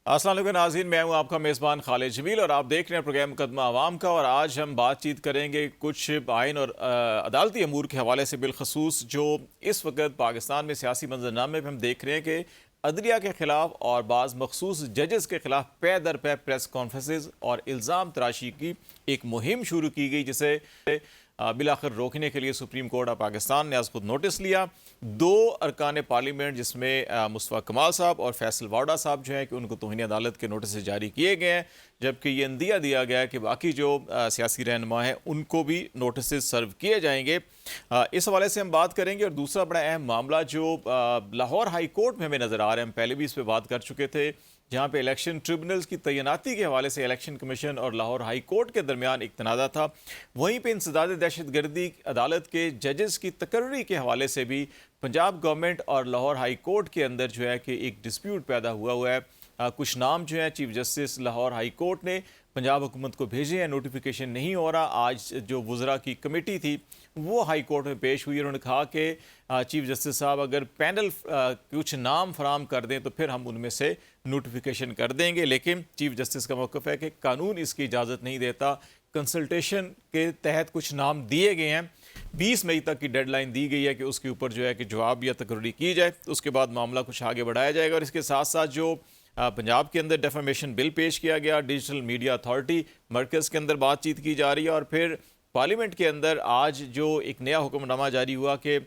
अस्सलाम वालेकुम नाज़रीन, मैं हूं आपका मेज़बान खालिद जमील और आप देख रहे हैं प्रोग्राम मुकदमा आवाम का। और आज हम बातचीत करेंगे कुछ आइन और अदालती अमूर के हवाले से, बिलखसूस जो इस वक्त पाकिस्तान में सियासी मंजरनामे में हम देख रहे हैं कि अदलिया के खिलाफ और बाज़ मखसूस जजेस के खिलाफ पै दर पै प्रेस कॉन्फ्रेंसेस और इल्ज़ाम तराशी की एक मुहिम शुरू की गई, जिसे बिलाखिर रोकने के लिए सुप्रीम कोर्ट ऑफ पाकिस्तान ने आज खुद नोटिस लिया। दो अरकान पार्लियामेंट जिसमें मुस्तफ़ा कमाल साहब और फैसल वाडा साहब जो हैं कि उनको तौहीन अदालत के नोटिस जारी किए गए हैं, जबकि ये इंदिया दिया गया है कि बाकी जो सियासी रहनुमा हैं उनको भी नोटिस सर्व किए जाएंगे। इस हवाले से हम बात करेंगे। और दूसरा बड़ा अहम मामला जो लाहौर हाई कोर्ट में हमें नज़र आ रहा है, हम पहले भी इस पर बात कर चुके थे, जहाँ पे इलेक्शन ट्रिब्यूनल्स की तैनाती के हवाले से इलेक्शन कमीशन और लाहौर हाई कोर्ट के दरमियान एक तनाज़ा था। वहीं पे इंसदाद दहशतगर्दी अदालत के जजेस की तकर्री के हवाले से भी पंजाब गवर्नमेंट और लाहौर हाई कोर्ट के अंदर जो है कि एक डिस्प्यूट पैदा हुआ है। कुछ नाम जो है chief justice Lahore high court ने पंजाब हुकूमत को भेजे हैं, नोटिफिकेशन नहीं हो रहा। आज जो वज़रा की कमेटी थी वो हाई कोर्ट में पेश हुई। उन्होंने कहा कि चीफ जस्टिस साहब अगर पैनल कुछ नाम फराम कर दें तो फिर हम उनमें से नोटिफिकेशन कर देंगे, लेकिन चीफ जस्टिस का मौक़िफ़ है कि कानून इसकी इजाज़त नहीं देता। कंसल्टेशन के तहत कुछ नाम दिए गए हैं, 20 मई तक की डेडलाइन दी गई है कि उसके ऊपर जो है कि जवाब या तकर्री की जाए, तो उसके बाद मामला कुछ आगे बढ़ाया जाएगा। और इसके साथ साथ जो पंजाब के अंदर डेफेमेशन बिल पेश किया गया, डिजिटल मीडिया अथॉरिटी मरकज़ के अंदर बातचीत की जा रही है। और फिर पार्लियामेंट के अंदर आज जो एक नया हुक्मनामा जारी हुआ कि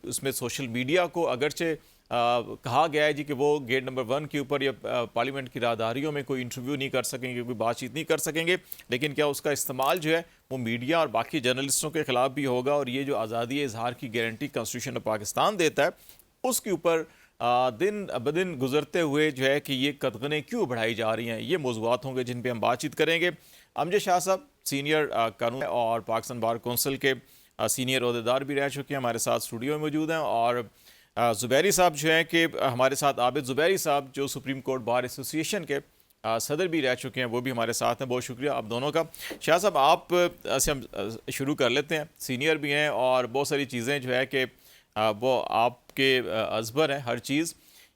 उसमें सोशल मीडिया को अगरचे कहा गया है जी कि वो गेट नंबर 1 के ऊपर या पार्लियामेंट की राहदारियों में कोई इंटरव्यू नहीं कर सकेंगे, कोई बातचीत नहीं कर सकेंगे, लेकिन क्या उसका इस्तेमाल जो है वो मीडिया और बाकी जर्नलिस्टों के खिलाफ भी होगा। और ये जो आज़ादी इजहार की गारंटी कॉन्स्टिट्यूशन ऑफ पाकिस्तान देता है, उसके ऊपर दिन ब दिन गुजरते हुए जो है कि ये कदगनें क्यों बढ़ाई जा रही हैं, ये मौज़ूआत होंगे जिन पर हम बातचीत करेंगे। अमजद शाह साहब सीनियर कानून और पाकिस्तान बार कौंसिल के सीनियर ओहदेदार भी रह चुके हैं, हमारे साथ स्टूडियो में मौजूद हैं। और ज़ुबैरी साहब जो हैं कि हमारे साथ आबिद ज़ुबैरी साहब जो सुप्रीम कोर्ट बार एसोसिएशन के सदर भी रह चुके हैं, वो भी हमारे साथ हैं। बहुत शुक्रिया आप दोनों का। शाह साहब आप से हम शुरू कर लेते हैं, सीनियर भी हैं और बहुत सारी चीज़ें जो है कि वो आपके अज़बर हैं हर चीज़।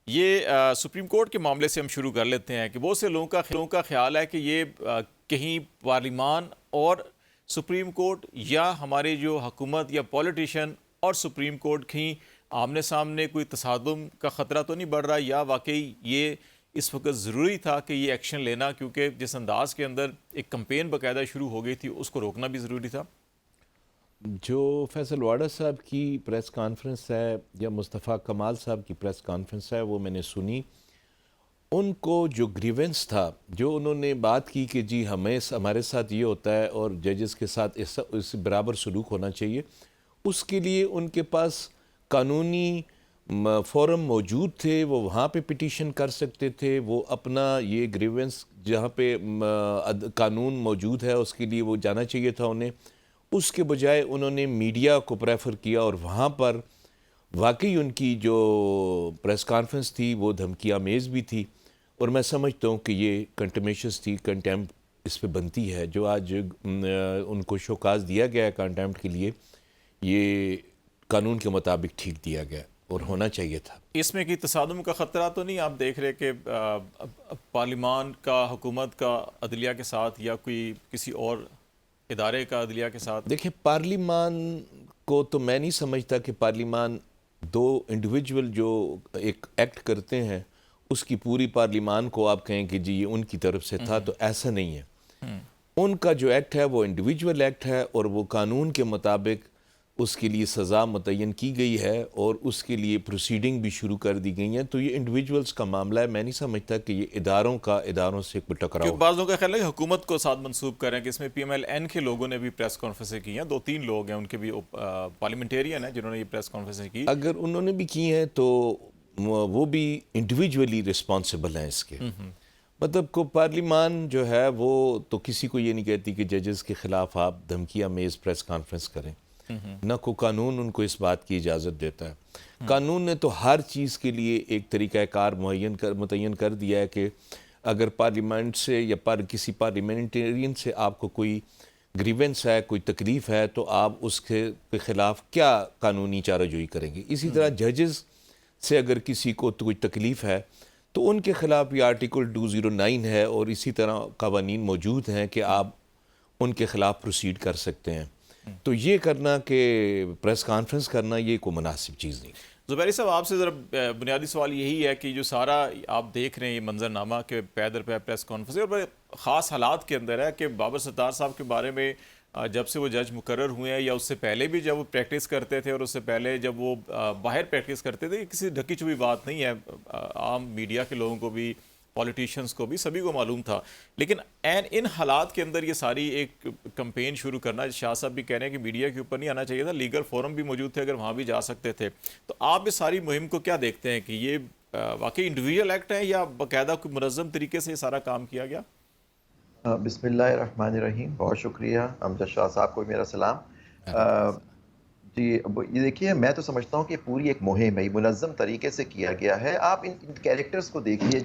ये सुप्रीम कोर्ट के मामले से हम शुरू कर लेते हैं कि बहुत से लोगों का ख्याल है कि ये कहीं पार्लिमान और सुप्रीम कोर्ट या हमारे जो हुकूमत या पॉलिटिशियन और सुप्रीम कोर्ट कहीं आमने सामने कोई तसादुम का ख़तरा तो नहीं बढ़ रहा, या वाकई ये इस वक्त ज़रूरी था कि ये एक्शन लेना, क्योंकि जिस अंदाज़ के अंदर एक कैंपेन बाकायदा शुरू हो गई थी उसको रोकना भी ज़रूरी था। जो फैसल वाडा साहब की प्रेस कॉन्फ्रेंस है या मुस्तफ़ा कमाल साहब की प्रेस कॉन्फ्रेंस है वो मैंने सुनी। उनको जो ग्रीवेंस था, जो उन्होंने बात की कि जी हमारे साथ ये होता है और जजेस के साथ इस बराबर सलूक होना चाहिए, उसके लिए उनके पास कानूनी फोरम मौजूद थे, वो वहाँ पे पिटीशन कर सकते थे। वो अपना ये ग्रीवेंस जहाँ पे कानून मौजूद है उसके लिए वो जाना चाहिए था उन्हें। उसके बजाय उन्होंने मीडिया को प्रेफर किया और वहाँ पर वाकई उनकी जो प्रेस कॉन्फ्रेंस थी वो धमकी आमेज़ भी थी। और मैं समझता हूँ कि ये कंटेम्प्शस थी, कंटेम्प्ट इस पे बनती है। जो आज उनको शोकाज दिया गया है कंटेम्प्ट के लिए, ये कानून के मुताबिक ठीक दिया गया और होना चाहिए था। इसमें कि तसादुम का ख़तरा तो नहीं आप देख रहे कि पार्लिमान का, हुकूमत का अदलिया के साथ या कोई किसी और इदारे का अदलिया के साथ? देखिए, पार्लिमान को तो मैं नहीं समझता कि पार्लिमान दो इंडिविजुअल जो एक एक्ट करते हैं उसकी पूरी पार्लिमान को आप कहें कि जी ये उनकी तरफ से था, तो ऐसा नहीं है। उनका जो एक्ट है वो इंडिविजुअल एक्ट है और वो कानून के मुताबिक उसके लिए सज़ा मुतय्यन की गई है और उसके लिए प्रोसीडिंग भी शुरू कर दी गई हैं। तो ये इंडिविजुअल्स का मामला है, मैं नहीं समझता कि ये इदारों से कोई टकराव। बाज़ लोगों का ख्याल है कि हुकूमत को साथ मंसूब करें कि इसमें PMLN के लोगों ने भी प्रेस कॉन्फ्रेंसें की हैं, 2-3 लोग हैं उनके भी पार्लियामेंटेरियन हैं जिन्होंने ये प्रेस कॉन्फ्रेंसें की। अगर उन्होंने भी की हैं तो वो भी इंडिविजुअली रिस्पॉन्सिबल हैं इसके। मतलब को पार्लिमान जो है वो तो किसी को ये नहीं कहती कि जजेस के ख़िलाफ़ आप धमकिया मेज़ प्रेस कॉन्फ्रेंस करें, न को कानून उनको इस बात की इजाज़त देता है। कानून ने तो हर चीज़ के लिए एक तरीक़ाकार मुतय्यन कर दिया है कि अगर पार्लियामेंट से या किसी पार्लियामेंटेरियन से आपको कोई ग्रीवेंस है, कोई तकलीफ़ है, तो आप उसके ख़िलाफ़ क्या कानूनी चाराजोई करेंगे। इसी तरह जजेस से अगर किसी को तो कोई तकलीफ़ है تو ان کے خلاف یہ آرٹیکل 209 ہے اور اسی طرح قوانین موجود ہیں کہ آپ ان کے خلاف پروسیڈ کر سکتے ہیں. تو یہ کرنا کہ پریس کانفرنس کرنا یہ کوئی مناسب چیز نہیں. زبیری صاحب آپ سے ذرا بنیادی سوال یہی ہے کہ جو سارا آپ دیکھ رہے ہیں یہ منظرنامہ کہ پے در پے پریس کانفرنس اور بڑے خاص حالات کے اندر ہے کہ بابر ستار صاحب کے بارے میں جب سے وہ جج مقرر ہوئے ہیں یا اس سے پہلے بھی جب وہ پریکٹس کرتے تھے اور اس سے پہلے جب وہ باہر پریکٹس کرتے تھے، کسی ڈھکی چھپی بات نہیں ہے، عام میڈیا کے لوگوں کو بھی، پولیٹیشنز کو بھی، سبھی کو معلوم تھا. لیکن ان حالات کے اندر یہ ساری ایک کمپین شروع کرنا، شاہ صاحب بھی کہہ رہے ہیں کہ میڈیا کے اوپر نہیں آنا چاہیے تھا، لیگل فورم بھی موجود تھے، اگر وہاں بھی جا سکتے تھے. تو آپ اس ساری مہم کو کیا دیکھتے ہیں کہ یہ واقعی انڈیویجول ایکٹ ہے یا باقاعدہ کوئی منظم طریقے سے یہ سارا کام کیا گیا؟ بسم اللہ الرحمن الرحیم. بہت شکریہ امجد شاہ صاحب کو میرا سلام. جی یہ دیکھیے، میں تو سمجھتا ہوں کہ پوری ایک مہم ہے، منظم طریقے سے کیا گیا ہے. آپ ان کیریکٹرز کو دیکھیے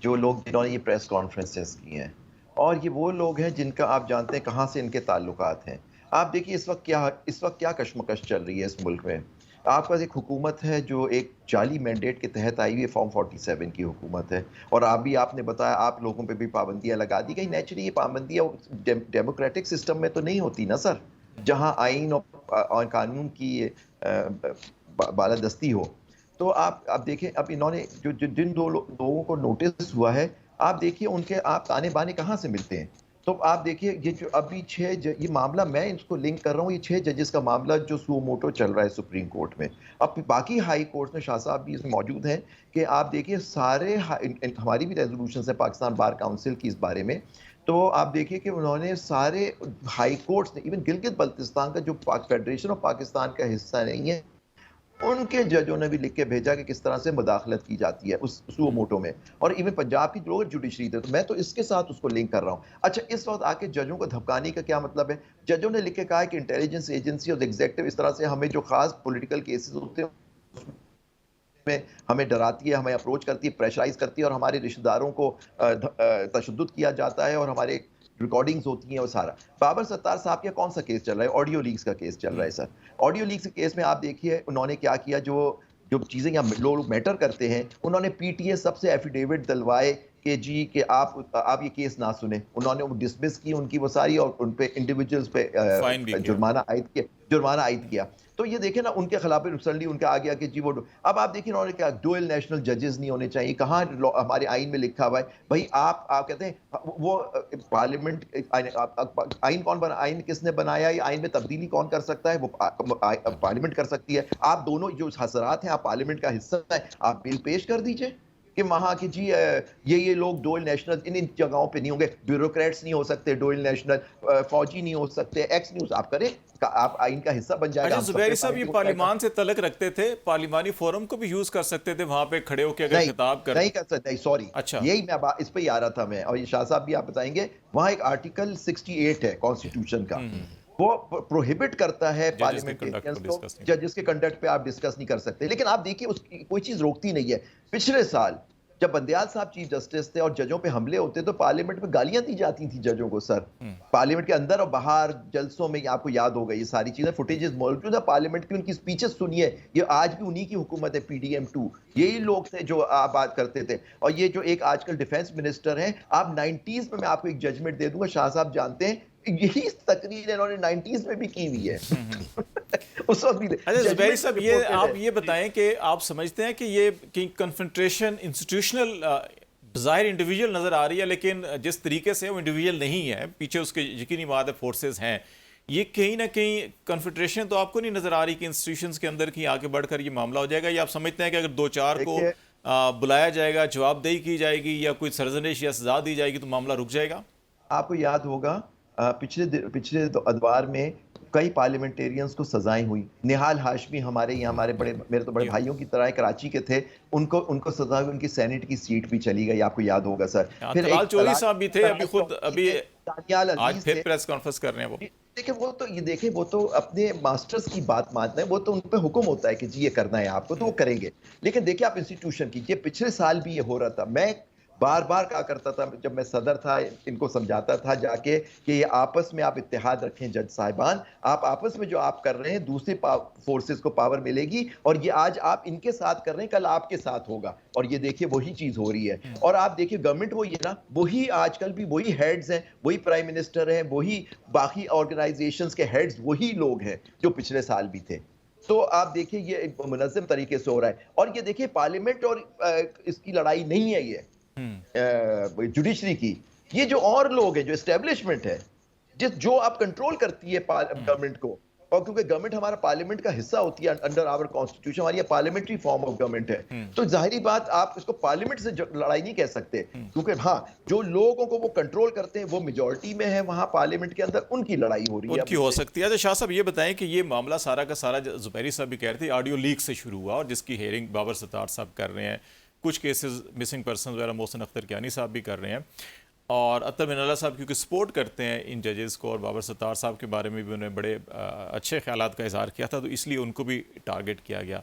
جو لوگ جنہوں نے یہ پریس کانفرنسز کی ہیں، اور یہ وہ لوگ ہیں جن کا آپ جانتے ہیں کہاں سے ان کے تعلقات ہیں. آپ دیکھیے اس وقت کیا کشمکش چل رہی ہے اس ملک میں. آپ کا ایک حکومت ہے جو ایک جعلی مینڈیٹ کے تحت آئی ہوئی فارم 47 کی حکومت ہے، اور آپ نے بتایا آپ لوگوں پہ بھی پابندیاں لگا دی گئی. نیچرلی یہ پابندیاں ڈیموکریٹک سسٹم میں تو نہیں ہوتی نا سر، جہاں آئین اور قانون کی بالادستی ہو. تو آپ دیکھیں اب انہوں نے جن دو لوگوں کو نوٹس ہوا ہے، آپ دیکھیے ان کے آپ تانے بانے کہاں سے ملتے ہیں. تو آپ دیکھیے یہ جو ابھی یہ معاملہ میں اس کو لنک کر رہا ہوں، یہ 6 ججز کا معاملہ جو سو موٹو چل رہا ہے سپریم کورٹ میں. اب باقی ہائی کورٹ میں شاہ صاحب بھی اس میں موجود ہیں کہ آپ دیکھیے سارے ہماری بھی ریزولوشنز ہیں پاکستان بار کاؤنسل کی اس بارے میں. تو آپ دیکھیے کہ انہوں نے سارے ہائی کورٹس نے، ایون گلگت بلتستان کا جو فیڈریشن آف پاکستان کا حصہ نہیں ہے، ان کے ججوں نے بھی لکھ کے بھیجا کہ کس طرح سے مداخلت کی جاتی ہے اس سو موٹو میں. اور ایون پنجاب کی لوور جوڈیشری تھے. تو میں تو اس کے ساتھ اس کو لنک کر رہا ہوں. اچھا، اس وقت آ کے ججوں کو دھمکانے کا کیا مطلب ہے؟ ججوں نے لکھ کے کہا کہ انٹیلیجنس ایجنسی اور ایگزیکٹو اس طرح سے ہمیں جو خاص پولیٹیکل کیسز ہوتے ہیں میں ہمیں ڈراتی ہے، ہمیں اپروچ کرتی ہے، پریشرائز کرتی ہے، اور ہمارے رشتہ داروں کو تشدد کیا جاتا ہے، اور ہمارے ریکارڈنگز ہوتی ہیں. اور سارا بابر ستار صاحب کا کون سا کیس چل رہا ہے؟ آڈیو لیکس کا کیس چل رہا ہے سر. آڈیو لیکس کے کیس میں آپ دیکھیے انہوں نے کیا کیا، جو چیزیں یہاں لوگ میٹر کرتے ہیں، انہوں نے پی ٹی اے سب سے ایفیڈیوٹ دلوائے کہ جی کہ آپ یہ کیس نہ سنیں. انہوں نے وہ ڈسمس کی ان کی وہ ساری، اور ان پہ انڈیویجولز پہ جرمانہ عائد کیا. تو یہ دیکھیں نا، ان کے خلاف ریسنٹلی ان کا آ گیا کہ جی وہ اب آپ دیکھیں انہوں نے کیا ڈوئل نیشنل ججز نہیں ہونے چاہیے. کہاں ہمارے آئین میں لکھا ہوا ہے بھائی؟ آپ کہتے ہیں وہ پارلیمنٹ آئین کون بنا، آئین کس نے بنایا، یہ آئین میں تبدیلی کون کر سکتا ہے؟ وہ پارلیمنٹ کر سکتی ہے. آپ دونوں جو حضرات ہیں، آپ پارلیمنٹ کا حصہ ہیں، آپ بل پیش کر دیجئے کہ وہاں کی جی یہ لوگ ڈوئل نیشنل ان جگہوں پہ نہیں ہوں گے، بیوروکریٹس نہیں ہو سکتے ڈوئل نیشنل، فوجی نہیں ہو سکتے، ایکس نیوز آپ کریں، آپ آئین کا حصہ بن جائے گا. اچھا زبیری صاحب، یہ پارلیمان سے تعلق رکھتے تھے، پارلیمانی فورم کو بھی یوز کر سکتے تھے وہاں پہ کھڑے ہو کے اگر خطاب کرتے؟ نہیں کر سکتے، سوری. اچھا، یہی میں اس پہ ہی آ رہا تھا میں، اور یہ شاہ صاحب بھی آپ بتائیں گے. وہاں ایک آرٹیکل 68 ہے کانسٹیٹیوشن کا، وہ پروہیبٹ کرتا ہے پارلیمنٹیرینز کو ججز کے کنڈکٹ پہ آپ ڈسکس نہیں کر سکتے. لیکن آپ دیکھیے اس کی کوئی چیز روکتی نہیں ہے. پچھلے سال جب بندیال صاحب چیف جسٹس تھے اور ججوں پہ حملے ہوتے تو پارلیمنٹ میں گالیاں دی جاتی تھیں ججوں کو سر. پارلیمنٹ کے اندر اور باہر جلسوں میں، آپ کو یاد ہوگا یہ ساری چیزیں، فوٹیجز موجود ہے پارلیمنٹ کی. ان کی سپیچز سنیے، یہ آج بھی انہی کی حکومت ہے، پی ڈی ایم 2. یہی لوگ تھے جو آپ بات کرتے تھے. اور یہ جو ایک آج کل ڈیفینس منسٹر ہیں، آپ 90s میں آپ کو ایک ججمنٹ دے دوں گا، شاہ صاحب جانتے ہیں یہی تقریر انہوں نے 90s میں بھی کی ہوئی ہے. اس وقت بھی. اچھا زبیری صاحب، آپ یہ بتائیں کہ آپ سمجھتے ہیں کہ یہ کنفرنٹریشن انسٹیٹیوشنل بظاہر انڈیویجول نظر آ رہی ہے، لیکن جس طریقے سے وہ انڈیویجول نہیں ہے، پیچھے اس کے یقینی بات ہے فورسز ہیں، یہ کہیں نہ کہیں کنفنٹریشن تو آپ کو نہیں نظر آ رہی کہ انسٹیٹیوشنز کے اندر کہیں آگے بڑھ کر یہ معاملہ ہو جائے گا؟ یا آپ سمجھتے ہیں کہ اگر 2-4 کو بلایا جائے گا، جواب دہی کی جائے گی یا کوئی سرزنش یا سزا دی جائے گی تو معاملہ رک جائے گا؟ آپ کو یاد ہوگا پچھلے ادوار میں کئی پارلیمنٹیرینز کو سزائیں ہوئی. نہال ہاشمی ہمارے یہاں میرے تو بڑے بھائیوں کی طرح کراچی کے تھے، ان کو سزا ہوئی، ان کی سینیٹ کی سیٹ بھی چلی گئی. آپ کو یاد ہوگا سر. پھر چودھری صاحب بھی تھے، ابھی آج پھر پریس کانفرنس کر رہے ہیں. دیکھیں وہ تو اپنے ماسٹرز کی بات مانتے ہیں، وہ تو ان پہ حکم ہوتا ہے کہ جی یہ کرنا ہے آپ کو تو وہ کریں گے. لیکن دیکھیں آپ انسٹیٹیوشن کی، یہ پچھلے سال بھی یہ ہو رہا تھا. میں بار بار کہا کرتا تھا جب میں صدر تھا، ان کو سمجھاتا تھا جا کے کہ یہ آپس میں آپ اتحاد رکھیں جج صاحبان، آپ آپس میں جو آپ کر رہے ہیں دوسری فورسز کو پاور ملے گی، اور یہ آج آپ ان کے ساتھ کر رہے ہیں کل آپ کے ساتھ ہوگا، اور یہ دیکھیے وہی چیز ہو رہی ہے۔ اور آپ دیکھیے گورنمنٹ وہی ہے نا، وہی آج کل بھی وہی ہیڈز ہیں، وہی پرائم منسٹر ہیں، وہی باقی آرگنائزیشنز کے ہیڈز وہی لوگ ہیں جو پچھلے سال بھی تھے۔ تو آپ دیکھیے یہ ایک منظم طریقے سے ہو رہا ہے، اور یہ دیکھیے پارلیمنٹ اور اس کی لڑائی نہیں ہے یہ جوڈیشری کی، یہ جو اور لوگ ہیں، جو اسٹیبلشمنٹ ہے، جو آپ کنٹرول کرتی ہے گورنمنٹ کو، اور کیونکہ گورنمنٹ ہمارا پارلیمنٹ کا حصہ ہوتی ہے انڈر آور کانسٹیٹیوشن، ہماری یہ پارلیمنٹری فارم آف گورنمنٹ ہے، تو ظاہری بات آپ اس کو پارلیمنٹ سے لڑائی نہیں کہہ سکتے، کیونکہ ہاں جو لوگوں کو وہ کنٹرول کرتے ہیں وہ میجورٹی میں ہے وہاں پارلیمنٹ کے اندر، ان کی لڑائی ہو رہی ہے۔ ان کی ہو سکتی ہے۔ شاہ صاحب یہ بتائیں کہ یہ معاملہ سارا کا سارا زبیری صاحب بھی کہہ رہے تھے آڈیو لیک سے شروع ہوا، اور جس کی ہیئرنگ بابر ستار صاحب کر رہے ہیں، کچھ کیسز مسنگ پرسنز وغیرہ محسن اختر کیانی صاحب بھی کر رہے ہیں، اور اطہر من اللہ صاحب کیونکہ سپورٹ کرتے ہیں ان ججز کو، اور بابر ستار صاحب کے بارے میں بھی انہیں بڑے اچھے خیالات کا اظہار کیا تھا، تو اس لیے ان کو بھی ٹارگٹ کیا گیا۔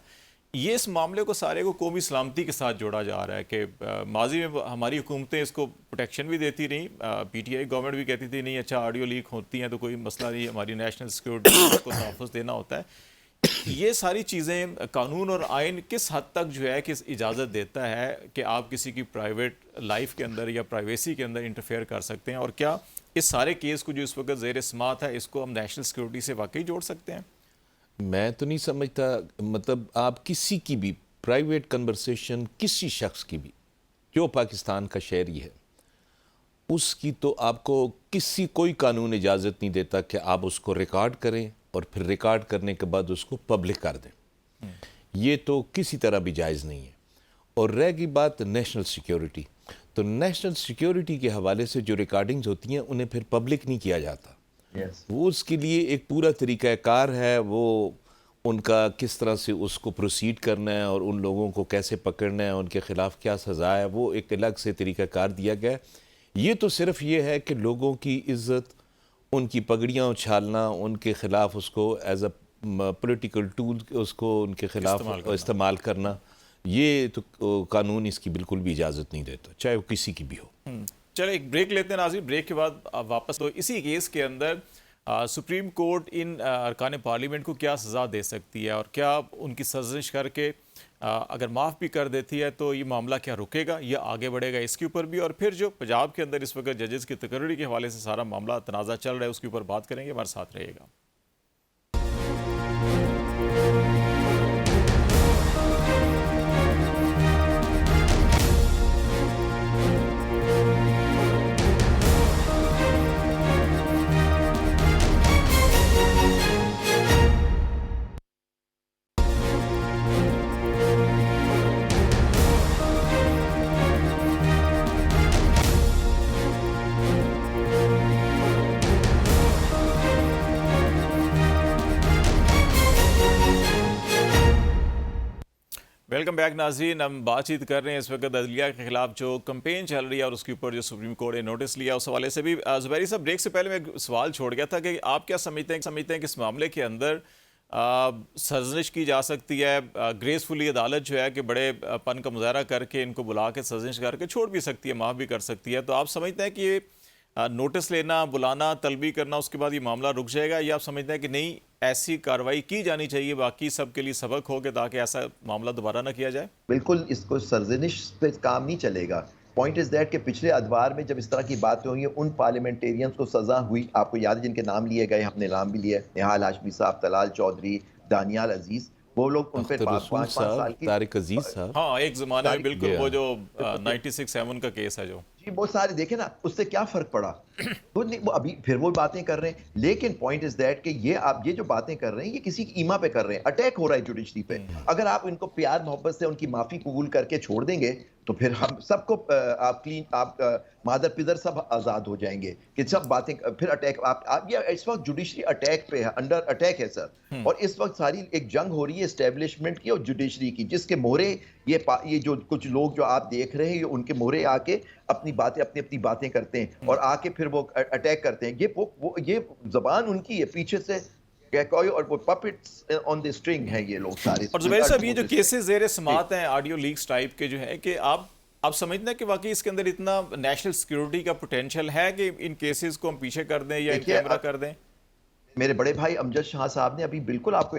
یہ اس معاملے کو سارے کو قومی سلامتی کے ساتھ جوڑا جا رہا ہے کہ ماضی میں ہماری حکومتیں اس کو پروٹیکشن بھی دیتی رہیں، پی ٹی آئی گورنمنٹ بھی کہتی تھی نہیں اچھا آڈیو لیک ہوتی ہیں تو کوئی مسئلہ نہیں، ہماری نیشنل سیکیورٹی کو تحفظ دینا ہوتا ہے۔ یہ ساری چیزیں قانون اور آئین کس حد تک جو ہے کہ اجازت دیتا ہے کہ آپ کسی کی پرائیویٹ لائف کے اندر یا پرائیویسی کے اندر انٹرفیئر کر سکتے ہیں، اور کیا اس سارے کیس کو جو اس وقت زیر سماعت ہے اس کو ہم نیشنل سیکیورٹی سے واقعی جوڑ سکتے ہیں؟ میں تو نہیں سمجھتا، مطلب آپ کسی کی بھی پرائیویٹ کنورسیشن کسی شخص کی بھی جو پاکستان کا شہری ہے اس کی تو آپ کو کوئی قانون اجازت نہیں دیتا کہ آپ اس کو ریکارڈ کریں اور پھر ریکارڈ کرنے کے بعد اس کو پبلک کر دیں، یہ تو کسی طرح بھی جائز نہیں ہے۔ اور رہ گئی بات نیشنل سیکیورٹی، تو نیشنل سیکیورٹی کے حوالے سے جو ریکارڈنگز ہوتی ہیں انہیں پھر پبلک نہیں کیا جاتا، وہ اس کے لیے ایک پورا طریقہ کار ہے، وہ ان کا کس طرح سے اس کو پروسیڈ کرنا ہے اور ان لوگوں کو کیسے پکڑنا ہے، ان کے خلاف کیا سزا ہے، وہ ایک الگ سے طریقہ کار دیا گیا ہے۔ یہ تو صرف یہ ہے کہ لوگوں کی عزت، ان کی پگڑیاں اچھالنا، ان کے خلاف اس کو ایز اے پولیٹیکل ٹول اس کو ان کے خلاف استعمال کرنا، یہ تو قانون اس کی بالکل بھی اجازت نہیں دیتا، چاہے وہ کسی کی بھی ہو۔ چلے ایک بریک لیتے ہیں ناظرین، بریک کے بعد واپس تو اسی کیس کے اندر سپریم کورٹ ان ارکان پارلیمنٹ کو کیا سزا دے سکتی ہے، اور کیا ان کی سرزنش کر کے اگر معاف بھی کر دیتی ہے تو یہ معاملہ کیا رکے گا یا آگے بڑھے گا اس کے اوپر بھی، اور پھر جو پنجاب کے اندر اس وقت ججز کی تقرری کے حوالے سے سارا معاملہ تنازع چل رہا ہے اس کے اوپر بات کریں گے، ہمارے ساتھ رہے گا۔ ویلکم بیک ناظرین، ہم بات چیت کر رہے ہیں اس وقت عدلیہ کے خلاف جو کمپین چل رہی ہے اور اس کے اوپر جو سپریم کورٹ نے نوٹس لیا اس حوالے سے بھی۔ زبیری صاحب بریک سے پہلے میں ایک سوال چھوڑ گیا تھا کہ آپ کیا سمجھتے ہیں کہ اس معاملے کے اندر سرزنش کی جا سکتی ہے، گریسفلی عدالت جو ہے کہ بڑے پن کا مظاہرہ کر کے ان کو بلا کے سرزنش کر کے چھوڑ بھی سکتی ہے، معاف بھی کر سکتی ہے، تو آپ سمجھتے ہیں کہ یہ نوٹس لینا، بلانا، طلبی کرنا، اس کے بعد یہ معاملہ رک جائے گا، یا آپ سمجھتے ہیں کہ نہیں ایسی کارروائی کی جانی چاہیے باقی سب کے لیے سبق ہو کے تاکہ ایسا معاملہ دوبارہ نہ کیا جائے؟ بالکل اس کو سرزنش پہ کام نہیں چلے گا۔ پوائنٹ از دیٹ کہ پچھلے ادوار میں جب اس طرح کی باتیں ہوئی ہیں ان پارلیمنٹیرینز کو سزا ہوئی، آپ کو یاد ہے جن کے نام لیے گئے، ہم نے نام بھی لیا، نہال ہاشمی صاحب، طلال چودھری، دانیال عزیز، وہ لوگ ان پہ 5 سال کی، طارق عزیز صاحب، ہاں ایک زمانے میں بالکل وہ جو 96-7 کا کیس ہے جو جی وہ سارے دیکھیں نا، اس سے کیا فرق پڑا؟ وہ ابھی پھر وہ باتیں کر رہے ہیں، لیکن پوائنٹ از دیٹ کہ یہ جو باتیں کر رہے ہیں یہ کسی کی ایما پہ کر رہے ہیں، اٹیک ہو رہا ہے جوڈیشری پہ۔ اگر آپ ان کو پیار محبت سے ان کی معافی قبول کر کے چھوڑ دیں گے تو پھر ہم سب کو آپ مادر پدر سب آزاد ہو جائیں گے کہ سب باتیں پھر اٹیک یہ اس وقت جوڈیشری اٹیک پہ ہے، انڈر اٹیک ہے سر، اور اس وقت ساری ایک جنگ ہو رہی ہے اسٹیبلشمنٹ کی اور جوڈیشری کی، جس کے مورے یہ جو کچھ لوگ جو آپ دیکھ رہے ہیں یہ ان کے مورے آ کے اپنی باتیں کرتے ہیں اور آ کے پھر وہ اٹیک کرتے ہیں۔ یہ زبان ان کی ہے، پیچھے سے اور وہ پپٹس آن دی اسٹرنگ ہیں یہ لوگ سارے۔ اور زبیر صاحب یہ جو کیسز زیر سماعت ہیں آڈیو لیکس ٹائپ کے جو ہیں کہ آپ आप समझते हैं कि वाकई इसके अंदर इतना नेशनल सिक्योरिटी का पोटेंशियल है कि इन केसेस को हम पीछे कर दें या देखिए, कैमरा कर दें? मेरे बड़े भाई अमजद शाह साहब ने अभी बिल्कुल आपको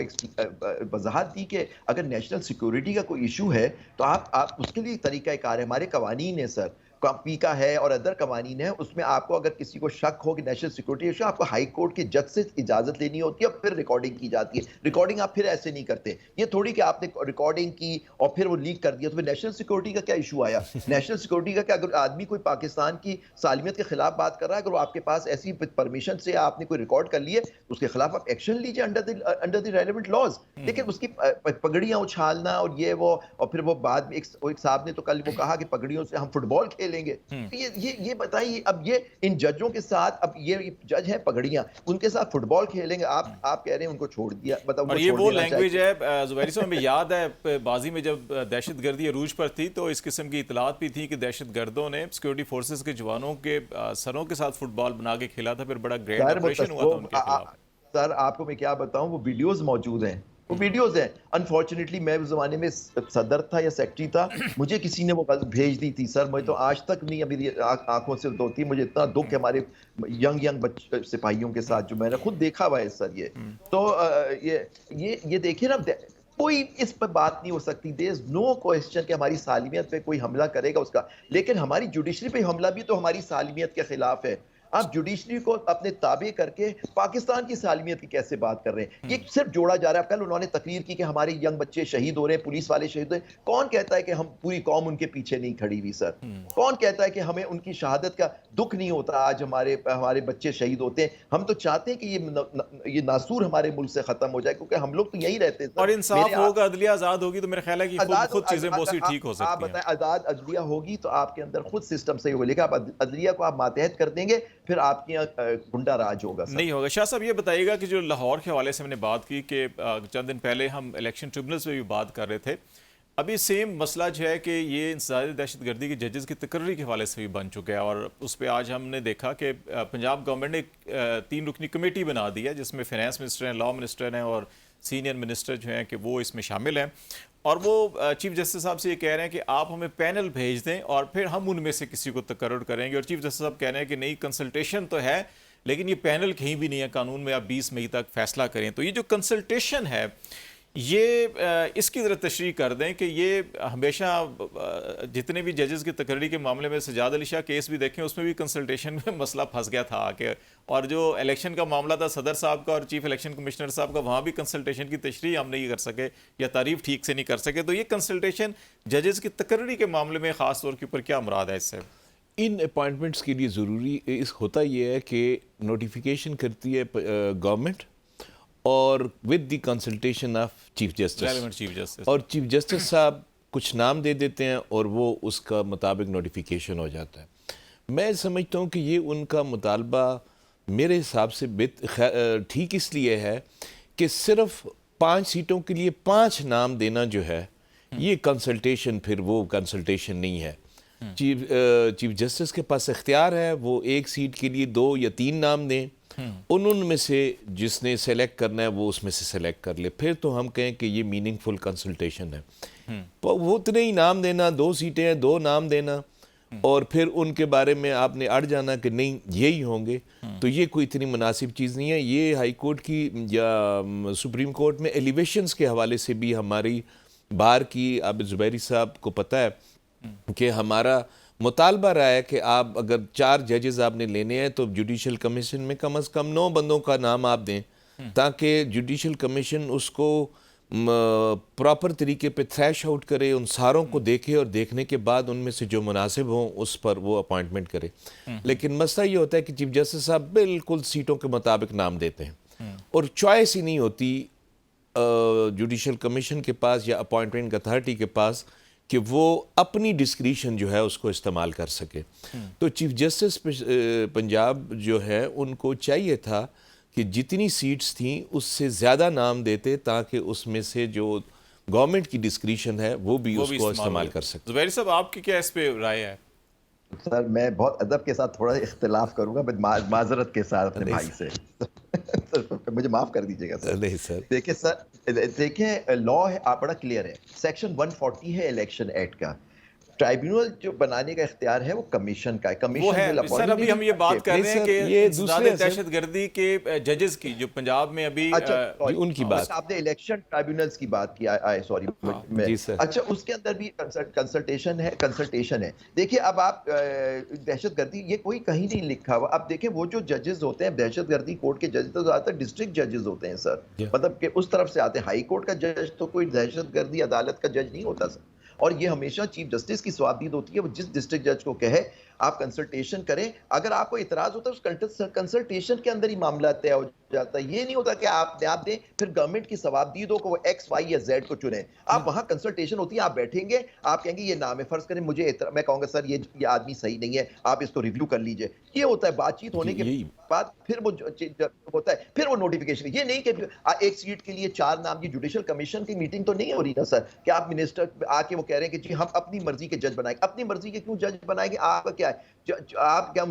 वजाहत दी कि अगर नेशनल सिक्योरिटी का कोई इशू है तो आप उसके लिए तरीका कार है, हमारे कवानीन है सर, पीका है और अदर कवानीन है, उसमें आपको अगर किसी को शक हो कि नेशनल सिक्योरिटी इशू, आपको हाई कोर्ट के जज से इजाजत लेनी होती है और फिर रिकॉर्डिंग की जाती है। रिकॉर्डिंग आप फिर ऐसे नहीं करते, ये थोड़ी कि आपने रिकॉर्डिंग की और फिर वो लीक कर दिया तो फिर नेशनल सिक्योरिटी का क्या इशू आया? नेशनल सिक्योरिटी का क्या, अगर आदमी कोई पाकिस्तान की सालमियत के खिलाफ बात कर रहा है, अगर वो आपके पास ऐसी परमिशन से आपने कोई रिकॉर्ड कर लिए, उसके खिलाफ आप एक्शन लीजिए अंडर द रेलेवेंट लॉज। लेकिन उसकी पगड़ियां उछालना और ये वो, और फिर वो बाद में एक साहब ने तो कल वो कहा कि पगड़ियों से हम फुटबॉल खेलेंगे। ये बताइए, अब ये इन जजों के साथ, अब ये जज हैं पगड़ियां, उनके साथ फुटबॉल खेलेंगे, आप कह रहे हैं उनको छोड़ दिया, बताओ। और ये वो लैंग्वेज है जुबैरी साहब, हमें याद है बाजी में जब दहशतगर्दी अरूज पर थी तो इस किस्म की इतलात भी थी कि दहशतगर्दों ने सिक्योरिटी फोर्सेस के जवानों के सरों के साथ फुटबॉल बना के खेला था, फिर बड़ा ग्रैंड ऑपरेशन हुआ था उनके खिलाफ। सर आपको मैं क्या बताऊं, वो वीडियोस मौजूद हैं, वो वीडियोस हैं। अनफॉर्चुनेटली मैं उस जमाने में सदर था या सेक्रेटरी था, मुझे किसी ने वो भेज दी थी सर, मुझे तो आज तक नहीं अभी आंखों से धोती, मुझे इतना दुख है हमारे यंग बच्चे सिपाहियों के साथ, जो मैंने खुद देखा हुआ है सर। ये तो ये देखिए ना, कोई इस पर बात नहीं हो सकती, देयर इज नो क्वेश्चन कि हमारी सालमियत पे कोई हमला करेगा उसका, लेकिन हमारी जुडिशरी पे हमला भी तो हमारी सालमियत के खिलाफ है। आप जुडिशरी को अपने ताबे करके पाकिस्तान की सालमियत की कैसे बात कर रहे हैं? ये सिर्फ जोड़ा जा रहा है। कल उन्होंने तकरीर की कि हमारे यंग बच्चे शहीद हो रहे हैं, पुलिस वाले शहीद हो रहे हैं। कौन कहता है कि हम पूरी कौम उनके पीछे नहीं खड़ी हुई सर? कौन कहता है कि हमें उनकी शहादत का दुख नहीं होता? आज हमारे बच्चे शहीद होते हैं, हम तो चाहते हैं कि ये नासूर हमारे मुल्क से खत्म हो जाए, क्योंकि हम लोग तो यहीं रहते हैं। और इंसाफ होगा, अदलिया आजाद होगी, तो मेरे ख्याल है कि खुद चीजें बहुत सी ठीक हो सकती हैं। आप बताएं, आजाद अदलिया होगी तो आपके अंदर खुद सिस्टम सही होगा, लेकिन आप अदलिया को आप मातहत कर देंगे, फिर आपके गुंडा राज होगा सर। नहीं होगा। शाह साहब ये बताइएगा कि जो लाहौर के हवाले से हमने बात की कि चंद दिन पहले हम इलेक्शन ट्रिब्यूनल्स में भी बात कर रहे थे, अभी सेम मसला जो है कि ये इंसदादी दहशतगर्दी के जजेस की तकर्री के हवाले से भी बन चुका है, और उस पर आज हमने देखा कि पंजाब गवर्नमेंट ने एक 3 रुकनी कमेटी बना दी है जिसमें फाइनेंस मिनिस्टर हैं, लॉ मिनिस्टर हैं और सीनियर मिनिस्टर जो हैं कि वो इसमें शामिल हैं, और वो चीफ जस्टिस साहब से ये कह रहे हैं कि आप हमें पैनल भेज दें और फिर हम उनमें से किसी को तकर्रुर करेंगे। और चीफ जस्टिस साहब कह रहे हैं कि नहीं, कंसल्टेशन तो है लेकिन ये पैनल कहीं भी नहीं है, कानून में आप 20 मई तक फैसला करें। तो ये जो कंसल्टेशन है, ये इसकी ज़रा तशरीह कर दें कि ये हमेशा जितने भी जजेस की तकर्री के मामले में सजाद अली शाह केस भी देखें, उसमें भी कंसल्टेशन में मसला फंस गया था आके, और जो इलेक्शन का मामला था सदर साहब का और चीफ इलेक्शन कमिश्नर साहब का, वहाँ भी कंसल्टेशन की तशरीह हम नहीं कर सके या तारीफ ठीक से नहीं कर सके। तो ये कंसल्टेशन जजेस की तकर्री के मामले में ख़ास तौर के ऊपर क्या मुराद है इससे? इन अपॉइंटमेंट्स के लिए ज़रूरी होता ये है कि नोटिफिकेशन करती है गवर्नमेंट और with the consultation of chief justice, और चीफ जस्टिस साहब कुछ नाम दे देते हैं और वो उसका मुताबिक नोटिफिकेशन हो जाता है। मैं समझता हूँ कि ये उनका मुतालबा मेरे हिसाब से ठीक इसलिए है कि सिर्फ 5 सीटों के लिए 5 नाम देना जो है, ये कंसल्टेशन फिर वो कंसल्टेशन नहीं है। चीफ जस्टिस के पास इख्तियार है, वो 1 सीट के लिए 2 या 3 नाम दें, उनमें से जिसने सेलेक्ट करना है वो उसमें से सेलेक्ट कर ले, फिर तो हम कहें कि ये मीनिंगफुल कंसल्टेशन है। तो वो उतने ही नाम देना, 2 सीटें हैं 2 नाम देना, और फिर उनके बारे में आपने अड़ जाना कि नहीं यही होंगे, तो ये कोई इतनी मुनासिब चीज़ नहीं है। ये हाई कोर्ट की या सुप्रीम कोर्ट में एलिवेशंस के हवाले से भी हमारी बार की, अब जुबैरी साहब को पता है कि हमारा मुतालबा रहा है कि आप अगर 4 जजेस आपने लेने हैं तो जुडिशल कमीशन में कम से कम 9 बंदों का नाम आप दें, ताकि जुडिशल कमीशन उसको प्रॉपर तरीके पे थ्रैश आउट करे, उन सारों को देखे और देखने के बाद उनमें से जो मुनासिब हों उस पर वो अपॉइंटमेंट करे। लेकिन मसला ये होता है कि चीफ जस्टिस साहब बिल्कुल सीटों के मुताबिक नाम देते हैं और चॉइस ही नहीं होती जुडिशल कमीशन के पास या अपॉइंटमेंट अथॉरिटी के पास कि वो अपनी डिस्क्रिशन जो है उसको इस्तेमाल कर सके। तो चीफ जस्टिस पंजाब जो है उनको चाहिए था कि जितनी सीट्स थी उससे ज़्यादा नाम देते, ताकि उसमें से जो गवर्नमेंट की डिस्क्रिशन है वो भी उसको इस्तेमाल कर सके। जुबैर साहब आपकी क्या इस पे राय है? सर मैं बहुत अदब के साथ थोड़ा इख्तिलाफ करूंगा, माजरत के साथ अपने भाई से मुझे माफ कर दीजिएगा सर। नहीं सर, देखिए सर, देखिए लॉ है, आप बड़ा क्लियर है, सेक्शन 140 है इलेक्शन एक्ट का, ट्राइब्यूनल जो बनाने का इख्तियार है वो कमीशन का है। वो कमीशन है विल सर, अभी हम ये बात कर रहे हैं कि ये इंसदाद दूसरे दहशतगर्दी के जजेस की जो पंजाब में अभी अच्छा जी, उनकी बात। आपने इलेक्शन ट्राइब्यूनल्स की बात की, आए सॉरी मैं, जी सर। अच्छा उसके अंदर भी कंसल्टेशन है। देखिए अब आप दहशतगर्दी ये कोई कहीं नहीं लिखा हुआ। अब देखें वो जो जजेस होते हैं दहशतगर्दी कोर्ट के जजेस तो ज्यादातर डिस्ट्रिक्ट जजेस होते हैं सर, मतलब कि उस तरफ से आते हैं। हाई कोर्ट का जज तो कोई दहशतगर्दी अदालत का जज नहीं होता सर, और ये हमेशा चीफ जस्टिस की सवाबदीद होती है, वो जिस डिस्ट्रिक्ट जज को कहे आप कंसल्टेशन करें। अगर आपको इतराज होता है उस कंसल्टेशन के अंदर ही मामला तय हो जाता है। ये नहीं होता कि आप दें फिर गवर्नमेंट की सवाबदीदों को वो एक्स वाई या जेड को चुने। आप वहां कंसल्टेशन होती है, आप बैठेंगे, आप कहेंगे ये नाम है, फर्ज करें मुझे मैं कहूंगा सर ये आदमी सही नहीं है, आप इसको रिव्यू कर लीजिए। ये होता है बातचीत होने के बाद फिर वो होता है, फिर वो नोटिफिकेशन। ये नहीं कि एक सीट के लिए 4 नाम, ये जुडिशियल कमीशन की मीटिंग तो नहीं हो रही ना सर कि आप मिनिस्टर आके वो कह रहे हैं कि जी हम अपनी मर्जी के जज बनाएंगे। अपनी मर्जी के क्यों जज बनाएंगे? आपका क्या है? आप क्या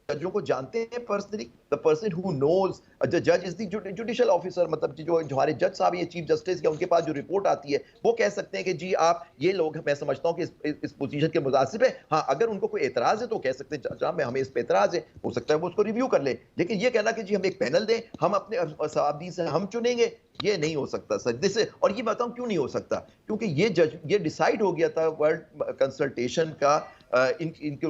जजों को जानते हैं personally? The person who knows the जज इज द जुडिशियल ऑफिसर, मतलब जो हमारे जज साहब ये चीफ जस्टिस या उनके पास जो रिपोर्ट आती है वो कह सकते हैं कि जी आप ये लोग, मैं समझता हूं कि इस पोजीशन के मुनासिब है। हाँ, अगर उनको कोई एतराज है तो कह सकते हैं जनाब हमें इस पे एतराज है, हो सकता है वो उसको रिव्यू कर ले। लेकिन ये कहना कि जी हम एक पैनल दें, हम अपने सवाबदीद से हम चुनेंगे, ये नहीं हो सकता सर। जैसे, और ये बताऊं क्यों नहीं हो सकता, क्योंकि ये डिसाइड हो गया था वर्ल्ड कंसल्टेशन का इनके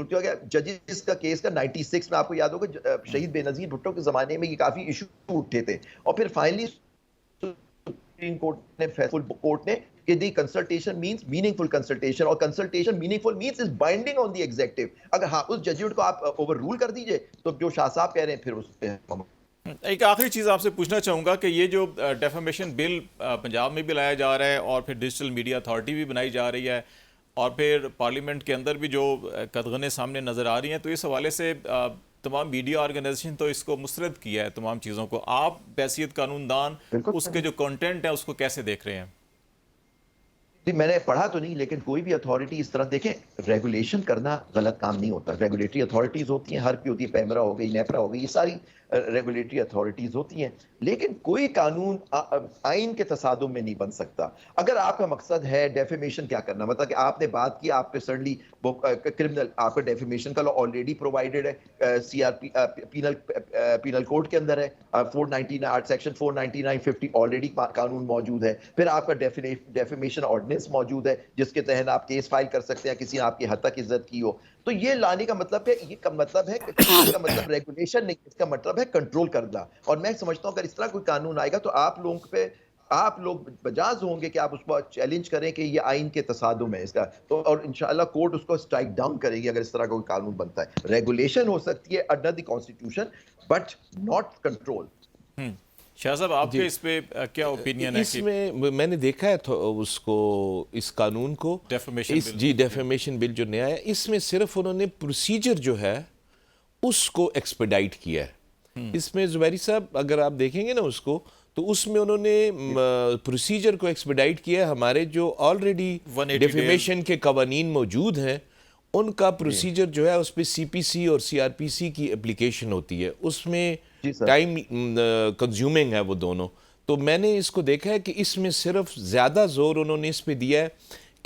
जजेस का केस का 96 में, आपको याद होगा शहीद बेनजीर भुट्टो के जमाने में ये काफी इशू उठे थे, और फिर फाइनली सुप्रीम कोर्ट ने कि दी कंसल्टेशन मींस मीनिंगफुल कंसल्टेशन, और consultation meaningful means is binding on the executive. अगर हाँ उस जजमेंट को आप ओवर रूल कर दीजिए तो जो शाह साहब कह रहे हैं फिर उस पर। एक आखिरी चीज़ आपसे पूछना चाहूँगा कि ये जो डेफेमेशन बिल पंजाब में भी लाया जा रहा है और फिर डिजिटल मीडिया अथॉरिटी भी बनाई जा रही है और फिर पार्लियामेंट के अंदर भी जो कदगने सामने नज़र आ रही हैं, तो इस हवाले से तमाम मीडिया ऑर्गेनाइजेशन तो इसको मुस्तरद किया है तमाम चीज़ों को। आप बैसियत कानूनदान उसके जो कंटेंट है उसको कैसे देख रहे हैं? जी मैंने पढ़ा तो नहीं, लेकिन कोई भी अथॉरिटी इस तरह, देखें रेगुलेशन करना गलत काम नहीं होता। रेगुलेटरी अथॉरिटीज होती हैं, हर की होती है, पैमरा हो गई, नेपरा हो गई, ये सारी रेगुलेटरी अथॉरिटीज होती हैं, लेकिन कोई कानून आइन के तसादुम में नहीं बन सकता। अगर आपका मकसद है डेफेमेशन क्या करना, मतलब कि आपने बात की, आप पे सडनली वो क्रिमिनल, आपका डेफेमेशन का लॉ ऑलरेडी प्रोवाइडेड है, सीआरपी पीनल कोड के अंदर है, 499 सेक्शन 499 50 ऑलरेडी कानून मौजूद है। फिर आपका डेफेमेशन ऑर्डिनेंस मौजूद है जिसके तहत आप केस फाइल कर सकते हैं किसी ने आपकी हद तक इज्जत की हो। तो ये लाने का मतलब है, ये का मतलब है, इसका मतलब रेगुलेशन नहीं, इसका मतलब है कंट्रोल करना। और मैं समझता हूं अगर इस तरह कोई कानून आएगा तो आप लोग बजाज होंगे कि आप उसको चैलेंज करें कि ये आइन के तसादुम है इसका, तो और इंशाल्लाह कोर्ट उसको स्ट्राइक डाउन करेगी अगर इस तरह का कोई कानून बनता है। रेगुलेशन हो सकती है under the constitution but not control. Shah साहब आपके इस पे क्या ओपिनियन है? इसमें मैंने देखा है तो उसको, इस कानून को, डेफेमेशन बिल जो नया है, इसमें सिर्फ उन्होंने प्रोसीजर जो है उसको एक्सपेडाइट किया है। इसमें जुबैरी साहब अगर आप देखेंगे ना उसको, तो उसमें उन्होंने प्रोसीजर को एक्सपेडाइट किया है। हमारे जो ऑलरेडी डेफेमेशन के कवानीन मौजूद हैं उनका प्रोसीजर जो है उस पर CPC और CRPC की एप्लीकेशन होती है, उसमें टाइम कंज्यूमिंग है वो दोनों। तो मैंने इसको देखा है कि इसमें सिर्फ ज़्यादा जोर उन्होंने इस पे दिया है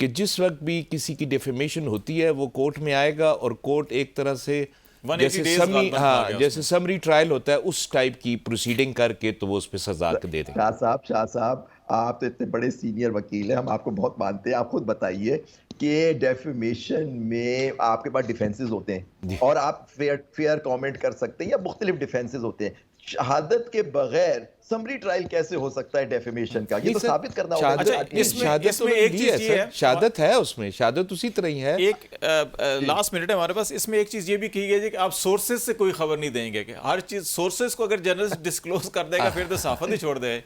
कि जिस वक्त भी किसी की डेफेमेशन होती है वो कोर्ट में आएगा और कोर्ट एक तरह से जैसे समरी ट्रायल होता है उस टाइप की प्रोसीडिंग करके तो वो उस पर सजा दे देंगे। शाह साहब आप तो इतने बड़े सीनियर वकील हैं, हम आपको बहुत मानते हैं। आप खुद बताइए कि डेफेमेशन में आपके पास डिफेंसेस होते हैं और आप फेयर कमेंट कर सकते हैं या मुख्तलिफ डिफेंसेस होते हैं। शहादत के बगैर समरी ट्रायल कैसे हो सकता है डेफेमेशन का? ये तो साबित करना होगा। इसमें एक चीज ये है, शहादत है, उसमें शहादत उसी तरह ही है। एक लास्ट मिनट है हमारे पास, इसमें एक चीज ये भी की गई है कि आप सोर्सेज से कोई खबर नहीं देंगे, कि हर चीज सोर्सेज को अगर जर्नलिस्ट डिस्क्लोज कर देगा फिर तो सहाफत ही छोड़ दे।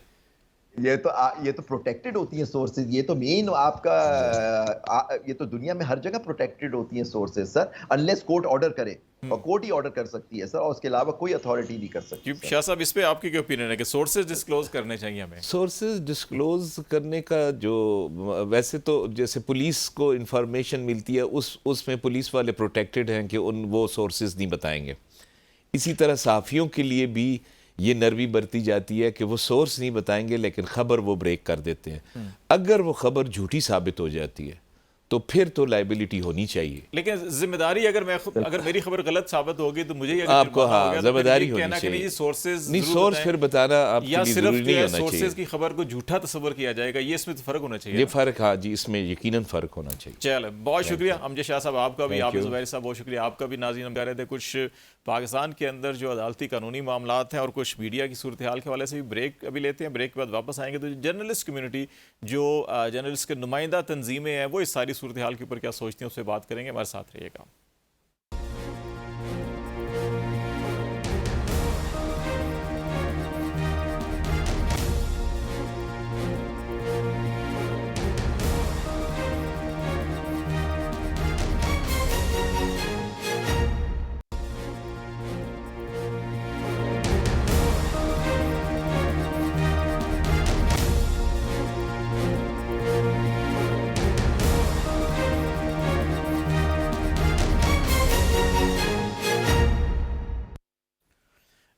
ये तो प्रोटेक्टेड होती हैं सोर्सेज, ये तो मेन आपका ये तो दुनिया में हर जगह प्रोटेक्टेड होती हैं sources sir, unless court order करे, और कोर्ट ही ऑर्डर कर सकती है सर, और उसके अलावा कोई अथॉरिटी नहीं कर सकती। शाह साहब इस पे आपकी क्या ओपिनियन है कि सोर्सेज डिस्क्लोज करने चाहिए हमें? सोर्सेज डिस्क्लोज करने का जो, वैसे तो जैसे पुलिस को इंफॉर्मेशन मिलती है उसमें पुलिस वाले प्रोटेक्टेड हैं कि वो सोर्सेज नहीं बताएंगे। इसी तरह सहाफ़ियों के लिए भी ये नरमी बरती जाती है कि वो सोर्स नहीं बताएंगे लेकिन खबर वो ब्रेक कर देते हैं। अगर वो खबर झूठी साबित हो जाती है تو پھر تو لائبلٹی ہونی چاہیے. لیکن ذمہ داری اگر میری خبر غلط ثابت ہوگی تو مجھے آپ کو ذمہ داری ہونی کہنا کہ چاہیے. نہیں سورسز نہیں سورس پھر بتانا آپ کے یا لیے صرف ضروری نہیں ہونا سورسز چاہیے. کی خبر کو جھوٹا تصور کیا جائے گا، یہ اس میں فرق ہونا چاہیے. یہ فرق ہاں جی، اس میں یقیناً فرق ہونا چاہیے. چلے بہت شکریہ امجد شاہ صاحب آپ کا بھی، آپ Thank you. زبیر صاحب بہت شکریہ آپ کا بھی. ناظرین ہم کہہ رہے تھے کچھ پاکستان کے اندر جو عدالتی قانونی معاملات ہیں اور کچھ میڈیا کی صورتحال کے حوالے سے بھی بریک ابھی لیتے ہیں. بریک کے بعد واپس آئیں گے تو جرنلسٹ کمیونٹی جو جرنلسٹ کے نمائندہ تنظیمیں ہیں وہ اس ساری صورتحال کے اوپر کیا سوچتی ہیں اس پہ بات کریں گے. ہمارے ساتھ رہیے گا.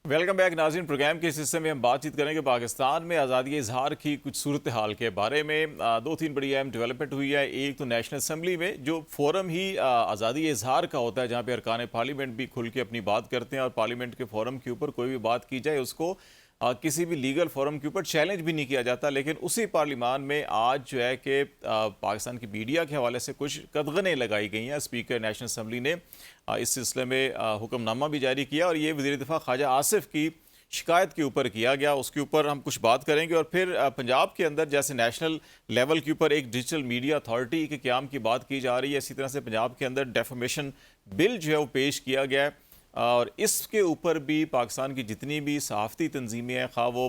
ویلکم بیک ناظرین. پروگرام کے اس حصے میں ہم بات چیت کریں گے پاکستان میں آزادی اظہار کی کچھ صورتحال کے بارے میں. دو تین بڑی اہم ڈیولپمنٹ ہوئی ہے. ایک تو نیشنل اسمبلی میں جو فورم ہی آزادی اظہار کا ہوتا ہے جہاں پہ ارکان پارلیمنٹ بھی کھل کے اپنی بات کرتے ہیں اور پارلیمنٹ کے فورم کے اوپر کوئی بھی بات کی جائے اس کو کسی بھی لیگل فورم کے اوپر چیلنج بھی نہیں کیا جاتا. لیکن اسی پارلیمان میں آج جو ہے کہ پاکستان کی میڈیا کے حوالے سے کچھ قدغنیں لگائی گئی ہیں. اسپیکر نیشنل اسمبلی نے اس سلسلے میں حکم نامہ بھی جاری کیا اور یہ وزیر دفاع خواجہ آصف کی شکایت کے اوپر کیا گیا. اس کے اوپر ہم کچھ بات کریں گے. اور پھر پنجاب کے اندر جیسے نیشنل لیول کے اوپر ایک ڈیجیٹل میڈیا اتھارٹی کے قیام کی بات کی جا رہی ہے، اسی طرح سے پنجاب کے اندر ڈیفامیشن بل جو ہے وہ پیش کیا گیا ہے اور اس کے اوپر بھی پاکستان کی جتنی بھی صحافتی تنظیمیں ہیں، خواہ وہ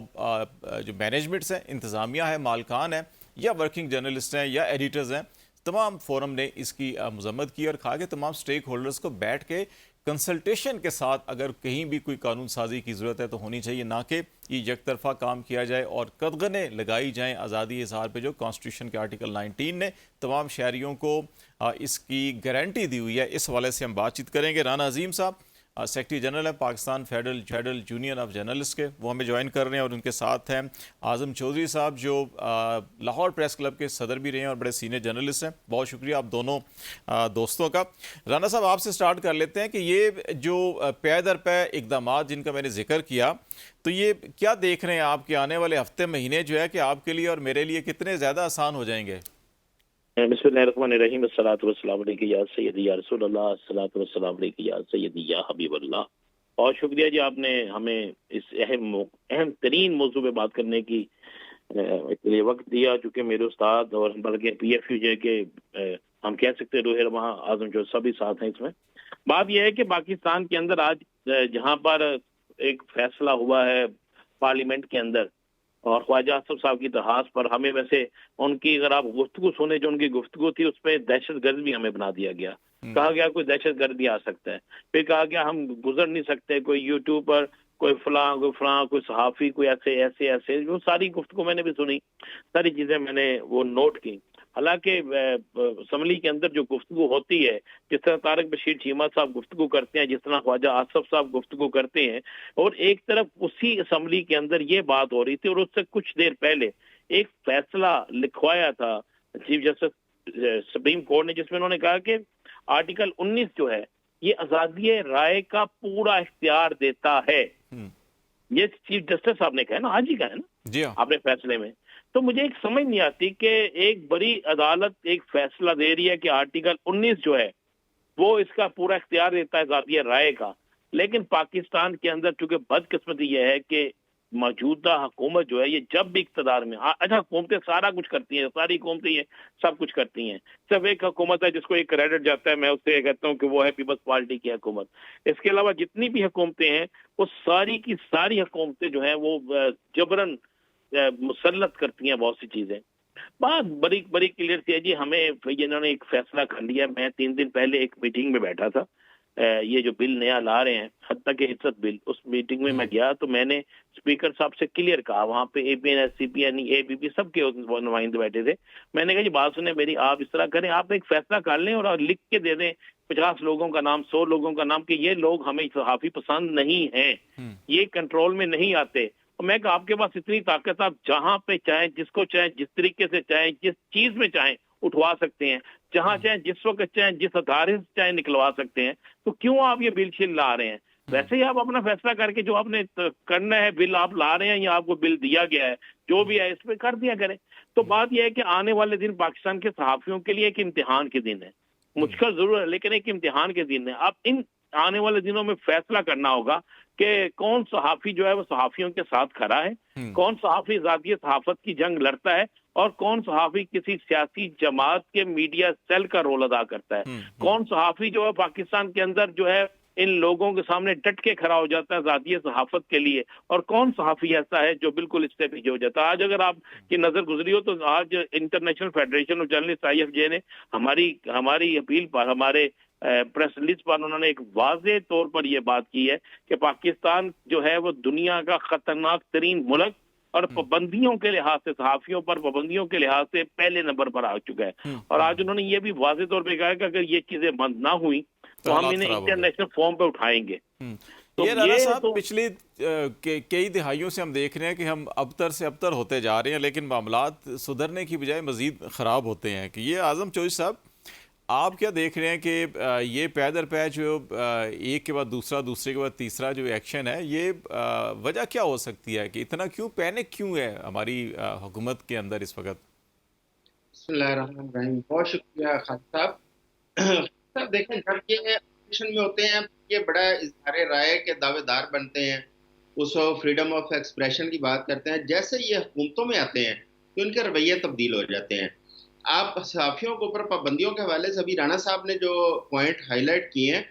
جو مینجمنٹس ہیں، انتظامیہ ہے، مالکان ہیں یا ورکنگ جرنلسٹ ہیں یا ایڈیٹرز ہیں، تمام فورم نے اس کی مذمت کی اور کہا کہ تمام سٹیک ہولڈرز کو بیٹھ کے کنسلٹیشن کے ساتھ اگر کہیں بھی کوئی قانون سازی کی ضرورت ہے تو ہونی چاہیے، نہ کہ یہ یک طرفہ کام کیا جائے اور قدغنیں لگائی جائیں آزادی اظہار پہ جو کانسٹیٹیوشن کے آرٹیکل 19 نے تمام شہریوں کو اس کی گارنٹی دی ہوئی ہے. اس حوالے سے ہم بات چیت کریں گے. رانا عظیم صاحب سیکرٹری جنرل ہے Pakistan federal union of journalist کے، وہ ہمیں جوائن کر رہے ہیں اور ان کے ساتھ ہیں اعظم چودھری صاحب جو لاہور پریس کلب کے صدر بھی رہے ہیں اور بڑے سینئر جرنلسٹ ہیں. بہت شکریہ آپ دونوں دوستوں کا. رانا صاحب آپ سے سٹارٹ کر لیتے ہیں کہ یہ جو پے در پے اقدامات جن کا میں نے ذکر کیا تو یہ کیا دیکھ رہے ہیں آپ کے آنے والے ہفتے مہینے جو ہے کہ آپ کے لیے اور میرے لیے کتنے زیادہ آسان ہو جائیں گے؟ بسم اللہ الرحمن الرحیم. الصلاۃ والسلام علیک یا سیدی یا رسول اللہ. الصلاۃ والسلام علیک یا سیدی یا حبیب اللہ. بہت شکریہ جی آپ نے ہمیں اس اہم ترین موضوع پہ بات کرنے کی لیے وقت دیا. چونکہ میرے استاد اور بلکہ پی ایف یو جے کے ہم کہہ سکتے ہیں روح رواں اعظم جو سبھی ساتھ ہیں اس میں. بات یہ ہے کہ پاکستان کے اندر آج جہاں پر ایک فیصلہ ہوا ہے پارلیمنٹ کے اندر اور خواجہ آصف صاحب کی درخواست پر، ہمیں ویسے ان کی اگر آپ گفتگو سنیں جو ان کی گفتگو تھی اس پہ دہشت گرد بھی ہمیں بنا دیا گیا. کہا گیا کوئی دہشت گرد بھی آ سکتا ہے. پھر کہا گیا ہم گزر نہیں سکتے، کوئی یوٹیوب پر کوئی فلاں کوئی صحافی کوئی ایسے جو ساری گفتگو میں نے بھی سنی، ساری چیزیں میں نے وہ نوٹ کی. حالانکہ اسمبلی کے اندر جو گفتگو ہوتی ہے، جس طرح طارق بشیر چیمہ صاحب گفتگو کرتے ہیں، جس طرح خواجہ آصف صاحب گفتگو کرتے ہیں، اور ایک طرف اسی اسمبلی کے اندر یہ بات ہو رہی تھی اور اس سے کچھ دیر پہلے ایک فیصلہ لکھوایا تھا چیف جسٹس سپریم کورٹ نے، جس میں انہوں نے کہا کہ آرٹیکل 19 جو ہے یہ آزادی رائے کا پورا اختیار دیتا ہے. یہ چیف جسٹس صاحب نے کہا نا، آج ہی کہا ہے نا جی اپنے فیصلے میں. تو مجھے ایک سمجھ نہیں آتی کہ ایک بڑی عدالت ایک فیصلہ دے رہی ہے کہ آرٹیکل 19 جو ہے وہ اس کا پورا اختیار دیتا ہے آزادی رائے کا، لیکن پاکستان کے اندر چونکہ بدقسمتی یہ ہے کہ موجودہ حکومت جو ہے یہ جب بھی اقتدار میں، اچھا حکومتیں سارا کچھ کرتی ہیں، ساری حکومتیں یہ سب کچھ کرتی ہیں، صرف ایک حکومت ہے جس کو ایک کریڈٹ جاتا ہے، میں اس سے کہتا ہوں کہ وہ ہے پیپلز پارٹی کی حکومت. اس کے علاوہ جتنی بھی حکومتیں ہیں وہ ساری کی ساری حکومتیں جو ہیں وہ جبراً مسلط کرتی ہیں بہت سی چیزیں. بات بڑی کلیئر تھی ہے جی. ہمیں انہوں نے ایک فیصلہ کر لیا. میں 3 دن پہلے ایک میٹنگ میں بیٹھا تھا، یہ جو بل نیا لا رہے ہیں حتیٰ کہ حصت بل، اس میٹنگ میں گیا تو میں نے اسپیکر صاحب سے کلیئر کہا، وہاں پہ اے پی این ایس سی پی این اے بی پی سب کے نمائندے بیٹھے تھے. میں نے کہا جی بات سنیں میری، آپ اس طرح کریں، آپ ایک فیصلہ کر لیں اور لکھ کے دے دیں 50 لوگوں کا نام، 100 لوگوں کا نام، کہ یہ لوگ ہمیں صحافی پسند نہیں ہیں، یہ کنٹرول میں نہیں آتے. میں کہا آپ کے پاس اتنی طاقت، آپ جہاں پہ چاہیں، جس کو چاہیں، جس طریقے سے چاہیں، جس چیز میں چاہیں उठवा सकते हैं, जहां चाहे जिस वक्त चाहे जिस अदारे से चाहे निकलवा सकते हैं, तो क्यों आप ये बिल शिल ला रहे हैं? वैसे ही आप अपना फैसला करके जो आपने करना है, बिल आप ला रहे हैं या आपको बिल दिया गया है, जो भी है इस पे कर दिया करें। तो बात यह है कि आने वाले दिन पाकिस्तान के सहाफियों के लिए एक इम्तिहान के दिन है, मुश्किल जरूर है लेकिन एक इम्तिहान के दिन है। अब इन आने वाले दिनों में फैसला करना होगा कि कौन सहाफी जो है वो सहाफियों के साथ खड़ा है, कौन सहाफी ज़ाती सहाफत की जंग लड़ता है, और कौन सहाफी किसी सियासी जमात के मीडिया सेल का रोल अदा करता है, कौन सहाफी जो है पाकिस्तान के अंदर जो है इन लोगों के सामने डट के खड़ा हो जाता है ज़ाती सहाफत के लिए, और कौन सहाफी ऐसा है जो बिल्कुल इससे पीछे हो जाता है। आज अगर आपकी नजर गुजरी हो तो आज international federation of journalist IFJ ने हमारी अपील पर, हमारे प्रेस रिलीज पर उन्होंने एक वाज़ेह तौर पर यह बात की है कि पाकिस्तान जो है वो दुनिया का खतरनाक तरीन मुल्क और पाबंदियों के लिहाज से, सहाफियों पर पाबंदियों के लिहाज से पहले नंबर पर आ चुका है। और आज उन्होंने ये भी वाज़ेह तौर पर कहा है कि अगर ये चीजें बंद ना हुई तो हम इन्हें इंटरनेशनल फॉर्म पे उठाएंगे। तो ये राणा साहब पिछली कई दिहाइयों से हम देख रहे हैं कि हम अबतर से अबतर होते जा रहे हैं, लेकिन मामलात सुधरने की बजाय मजीद ख़राब होते हैं। कि ये आज़म चौधरी साहब, आप क्या देख रहे हैं कि ये पै दर पै जो एक के बाद दूसरा, दूसरे के बाद तीसरा जो एक्शन है, ये वजह क्या हो सकती है कि इतना क्यों पैनिक क्यों है हमारी हुकूमत के अंदर इस वक्त? बिस्मिल्लाहिर्रहमानिर्रहीम, बहुत शुक्रिया खालिद साहब। देखें, जब ये ऑपोजिशन में होते हैं ये बड़ा इजहार राय के दावेदार बनते हैं, उस फ्रीडम ऑफ एक्सप्रेशन की बात करते हैं। जैसे ये हुकूमतों में आते हैं तो इनके रवैये तब्दील हो जाते हैं। आप सहाफ़ियों के ऊपर पाबंदियों के हवाले से अभी राणा साहब ने जो पॉइंट हाईलाइट किए हैं,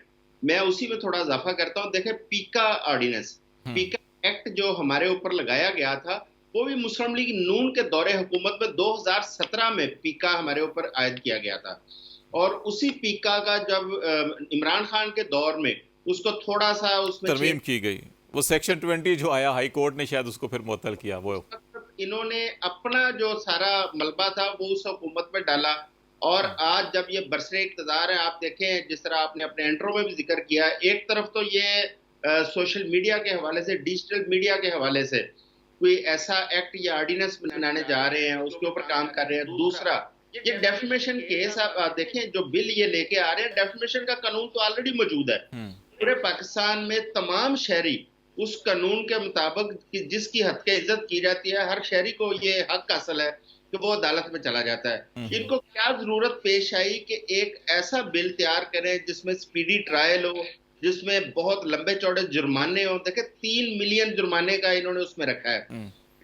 मैं उसी में थोड़ा इजाफा करता हूँ। देखें, पीका ऑर्डिनेंस, पीका एक्ट जो हमारे ऊपर लगाया गया था, वो भी मुस्लिम लीग नून के दौरे हुकूमत में 2017 में पीका हमारे ऊपर आयद किया गया था। और उसी पीका का जब इमरान खान के दौर में उसको थोड़ा सा उसमें तरमीम की गई, वो सेक्शन 20 जो आया हाई कोर्ट ने शायद उसको फिर मुअत्तल किया। वो इन्होंने अपना जो सारा मलबा था वो उस हुकूमत में डाला। और आज जब ये बरसरे इक़्तिदार है, आप देखें जिस तरह आपने अपने इंट्रो में भी जिक्र किया, एक तरफ तो ये सोशल मीडिया के हवाले से, डिजिटल मीडिया के हवाले से कोई ऐसा एक्ट या ऑर्डिनेंस बनाने जा रहे हैं, उसके ऊपर काम कर रहे हैं। दूसरा, ये डेफिमेशन केस आप देखें, जो बिल ये लेके आ रहे हैं, डेफिमेशन का कानून तो ऑलरेडी मौजूद है पूरे पाकिस्तान में। तमाम शहरी उस कानून के मुताबिक जिसकी हद के इज्जत की जाती है, हर शहरी को ये हक हासिल है कि वो अदालत में चला जाता है। इनको क्या जरूरत पेश आई कि एक ऐसा बिल तैयार करें जिसमें स्पीडी ट्रायल हो, जिसमें बहुत लंबे चौड़े जुर्माने हो। देखें, 3 मिलियन जुर्माने का इन्होंने उसमें रखा है।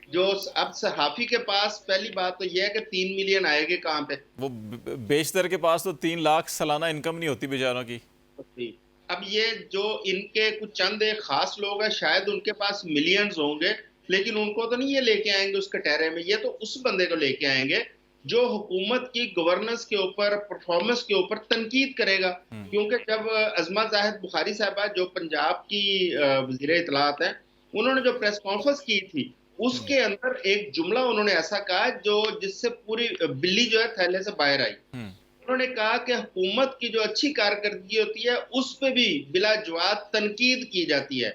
जो अब सहाफी के पास पहली बात तो यह है कि 3 मिलियन आएंगे कहाँ पे? वो बेशतर के पास तो 3 लाख सालाना इनकम नहीं होती बेचारों की। अब ये जो इनके कुछ चंद एक खास लोग हैं, शायद उनके पास मिलियंस होंगे, लेकिन उनको तो नहीं ये लेके आएंगे उस कटहरे में। ये तो उस बंदे को लेके आएंगे जो हुकूमत की गवर्नेंस के ऊपर, परफॉर्मेंस के ऊपर तनकीद करेगा। क्योंकि जब अज़मा जाहिद बुखारी साहबा जो पंजाब की वज़ीर इत्तलात हैं, उन्होंने जो प्रेस कॉन्फ्रेंस की थी, उसके अंदर एक जुमला उन्होंने ऐसा कहा जो जिससे पूरी बिल्ली जो है थैले से बाहर आई। उन्होंने कहा कि हुकूमत की जो अच्छी कारकर्दगी होती है उस पे भी बिला जवाब तनकीद की जाती है।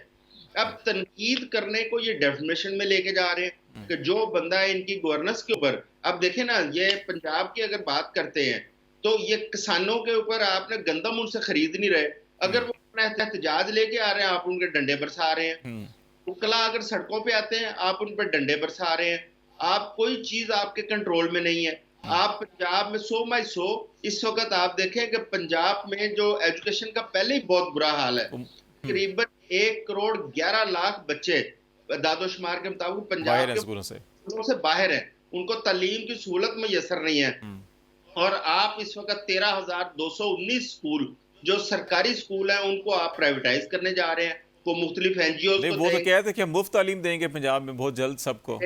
अब तनकीद करने को ये डेफिनेशन में लेके जा रहे हैं कि जो बंदा है इनकी गवर्नेंस के ऊपर। अब देखें ना, ये पंजाब की अगर बात करते हैं तो ये किसानों के ऊपर आपने गंदम उनसे खरीद नहीं रहे, अगर वो अपना एहतजाज लेके आ रहे हैं आप उनके डंडे बरसा रहे हैं। उकला अगर सड़कों पे आते हैं आप उन पर डंडे बरसा रहे हैं। आप कोई चीज आपके कंट्रोल में नहीं है। आप पंजाब में 100/100 इस वक्त आप देखें कि पंजाब में जो एजुकेशन का पहले ही बहुत बुरा हाल है। करीबन 1,11,00,000 बच्चे दादोशुमार के मुताबिक पंजाब के स्कूलों से बाहर हैं, उनको तालीम की सहूलत मैसर नहीं है। और आप इस वक्त 13,219 स्कूल जो सरकारी स्कूल हैं उनको आप प्राइवेटाइज करने जा रहे हैं। वो मुख्तलिफ एनजीओ वो तो कहते हैं कि मुफ्त तालीम देंगे पंजाब में बहुत जल्द सबको।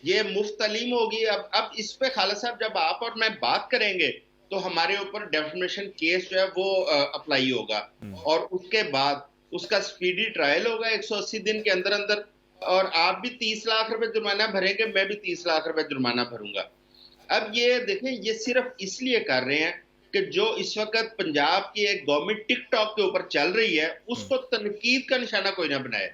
ये मुफ्त तालीम होगी। अब इस पे खालिद साहब जब आप और मैं बात करेंगे तो हमारे ऊपर डेफिनेशन केस जो है वो अप्लाई होगा, और उसके बाद उसका स्पीडी ट्रायल होगा 180 दिन के अंदर अंदर, और आप भी 30 लाख रुपए जुर्माना भरेंगे, मैं भी 30 लाख रुपए जुर्माना भरूंगा। अब ये देखें, ये सिर्फ इसलिए कर रहे हैं कि जो इस वक्त पंजाब की एक गवर्नमेंट टिकटॉक के ऊपर चल रही है उसको तनकीद का निशाना कोई ना बनाए।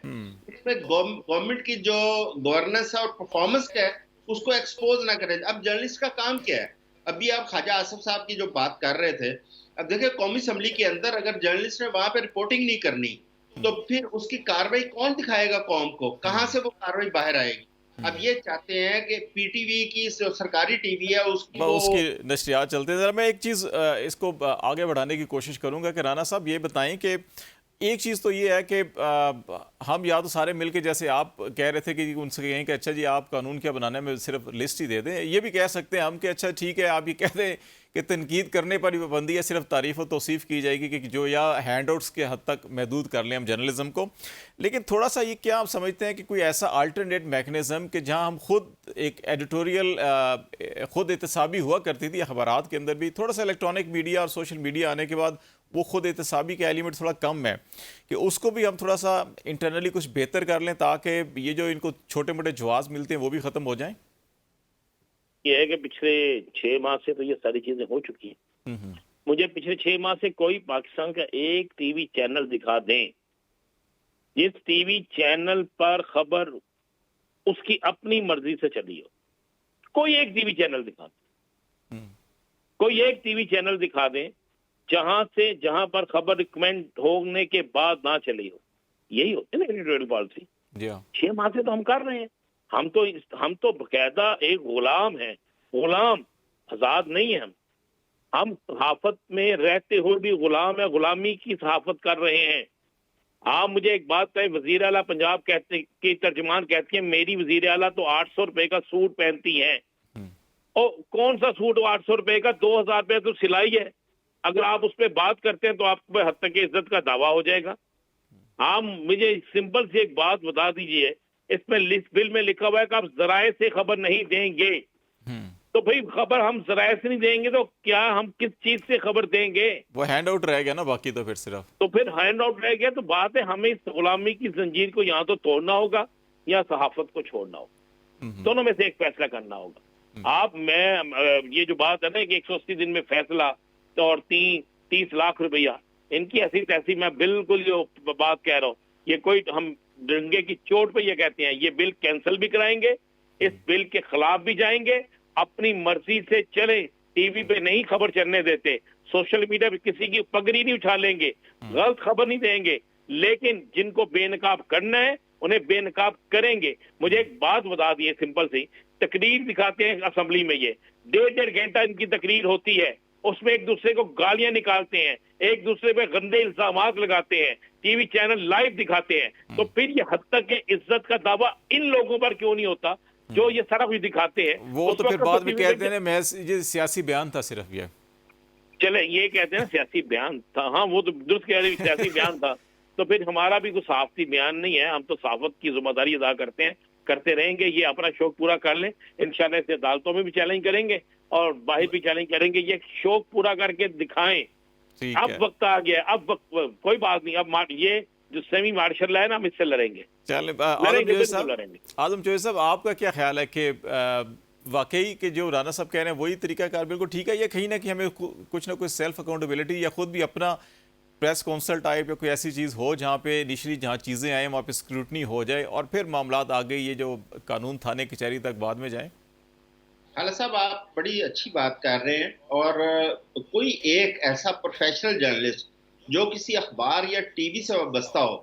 इसमें गवर्नमेंट की जो गवर्नेंस है और परफॉर्मेंस है उसको एक्सपोज ना करें। अब जर्नलिस्ट का काम क्या है? ابھی آپ خواجہ آصف صاحب کی جو بات کر رہے تھے، اب دیکھیں قومی اسمبلی کے اندر اگر جرنلسٹ نے وہاں پہ رپورٹنگ نہیں کرنی تو پھر اس کی کاروائی کون دکھائے گا قوم کو؟ کہاں سے وہ کاروائی باہر آئے گی؟ اب یہ چاہتے ہیں کہ پی ٹی وی کی سرکاری ٹی وی ہے اس کی اس کی نشریات چلتے ہیں. ذرا میں ایک چیز اس کو آگے بڑھانے کی کوشش کروں گا کہ رانا صاحب یہ بتائیں کہ ایک چیز تو یہ ہے کہ ہم یا تو سارے مل کے، جیسے آپ کہہ رہے تھے کہ ان سے کہیں کہ اچھا جی آپ قانون کیا بنانے میں صرف لسٹ ہی دے دیں، یہ بھی کہہ سکتے ہیں ہم کہ اچھا ٹھیک ہے آپ یہ کہہ دیں کہ تنقید کرنے پر ہی پابندی ہے، صرف تعریف و توصیف کی جائے گی کہ جو یا ہینڈ آؤٹس کے حد تک محدود کر لیں ہم جرنلزم کو. لیکن تھوڑا سا یہ کیا آپ سمجھتے ہیں کہ کوئی ایسا آلٹرنیٹ میکنزم کہ جہاں ہم خود ایک ایڈیٹوریل خود احتسابی ہوا کرتی تھی اخبارات کے اندر بھی، تھوڑا سا الیکٹرانک میڈیا اور سوشل میڈیا آنے کے بعد وہ خود احتسابی کا ایلیمنٹ تھوڑا کم ہے، کہ اس کو بھی ہم تھوڑا سا انٹرنلی کچھ بہتر کر لیں تاکہ یہ جو ان کو چھوٹے موٹے جواز ملتے ہیں وہ بھی ختم ہو جائیں؟ یہ ہے کہ پچھلے 6 ماہ سے تو یہ ساری چیزیں ہو چکی ہیں. مجھے پچھلے 6 ماہ سے کوئی پاکستان کا ایک ٹی وی چینل دکھا دیں جس ٹی وی چینل پر خبر اس کی اپنی مرضی سے چلی ہو. کوئی ایک ٹی وی چینل دکھا دیں، کوئی ایک ٹی وی چینل دکھا دیں جہاں پر خبر ریکمینڈ ہونے کے بعد نہ چلی ہو. یہی ہوتی ہے نا ایڈیٹوریل پالیسی. 6 ماہ سے تو ہم کر رہے ہیں. ہم تو باقاعدہ ایک غلام ہیں، غلام، آزاد نہیں ہیں. ہم صحافت میں رہتے ہوئے بھی غلام ہیں، غلامی کی صحافت کر رہے ہیں. آپ مجھے ایک بات کہیں، وزیر اعلیٰ پنجاب کی ترجمان کہتی ہیں میری وزیر اعلیٰ تو 800 روپے کا سوٹ پہنتی ہیں. اور کون سا سوٹ 800 روپے کا؟ 2000 روپے تو سلائی ہے. اگر آپ اس پہ بات کرتے ہیں تو آپ کو حد تک عزت کا دعویٰ ہو جائے گا. آپ مجھے سمپل سی ایک بات بتا دیجئے، اس میں بل میں لکھا ہوا ہے کہ آپ ذرائع سے خبر نہیں دیں گے. تو بھئی خبر ہم ذرائع سے نہیں دیں گے تو کیا ہم کس چیز سے خبر دیں گے؟ وہ ہینڈ آؤٹ رہ گیا نا باقی تو پھر صرف. تو پھر ہینڈ آؤٹ رہ گیا. تو بات ہے ہمیں اس غلامی کی زنجیر کو یا تو توڑنا ہوگا یا صحافت کو چھوڑنا ہوگا. دونوں میں سے ایک فیصلہ کرنا ہوگا. یہ جو بات ہے نا کہ 180 دن میں فیصلہ اور 30 لاکھ روپیہ، ان کی ایسی تیسی، میں بالکل یہ بات کہہ رہا ہوں، یہ کوئی ہم ڈنگے کی چوٹ پہ یہ کہتے ہیں. یہ بل کینسل بھی کرائیں گے، اس بل کے خلاف بھی جائیں گے، اپنی مرضی سے چلیں. ٹی وی پہ نہیں خبر چلنے دیتے، سوشل میڈیا پہ کسی کی پگڑی نہیں اٹھا لیں گے، غلط خبر نہیں دیں گے، لیکن جن کو بے نقاب کرنا ہے انہیں بے نقاب کریں گے. مجھے ایک بات بتا دیے سمپل سی، تقریر دکھاتے ہیں اسمبلی میں، یہ 1.5 گھنٹہ ان کی تقریر ہوتی ہے، اس میں ایک دوسرے کو گالیاں نکالتے ہیں، ایک دوسرے پہ گندے الزامات لگاتے ہیں، ٹی وی چینل لائیو دکھاتے ہیں. تو پھر یہ حد تک کہ عزت کا دعویٰ ان لوگوں پر کیوں نہیں ہوتا جو یہ سارا کچھ دکھاتے ہیں؟ وہ تو پھر بعد میں کہتے ہیں محض یہ سیاسی بیان تھا صرف. یہ چلے یہ کہتے ہیں سیاسی بیان تھا، ہاں وہ تو درست کہہ رہے سیاسی بیان تھا. تو پھر ہمارا بھی کوئی صحافتی بیان نہیں ہے. ہم تو صحافت کی ذمہ داری ادا کرتے ہیں، کرتے رہیں گے. یہ اپنا شوق پورا کر لیں، انشاءاللہ اسے عدالتوں میں بھی چیلنج کریں گے اور باہر بھی چیلنج کریں گے. یہ شوق پورا کر کے دکھائیں. اب وقت آ گیا، اب وقت کوئی بات نہیں. اب یہ جو سیمی مارشل ہے نا، ہم اس سے لڑیں گے. آدم جوید صاحب، آپ کا کیا خیال ہے کہ واقعی کہ جو رانا صاحب کہہ رہے ہیں وہی طریقہ کار بالکل ٹھیک ہے، یہ کہیں نہ کہیں ہمیں کچھ نہ کچھ سیلف اکاؤنٹیبلٹی یا خود بھی اپنا پریس کونسل ٹائپ یا کوئی ایسی چیز ہو جہاں پہ انیشلی جہاں چیزیں آئیں وہاں پہ اسکروٹنی ہو جائے اور پھر معاملات آگے یہ جو قانون تھانے کچہری تک بعد میں جائیں؟ خالد صاحب آپ بڑی اچھی بات کر رہے ہیں. اور کوئی ایک ایسا پروفیشنل جرنلسٹ جو کسی اخبار یا ٹی وی سے وابستہ ہو،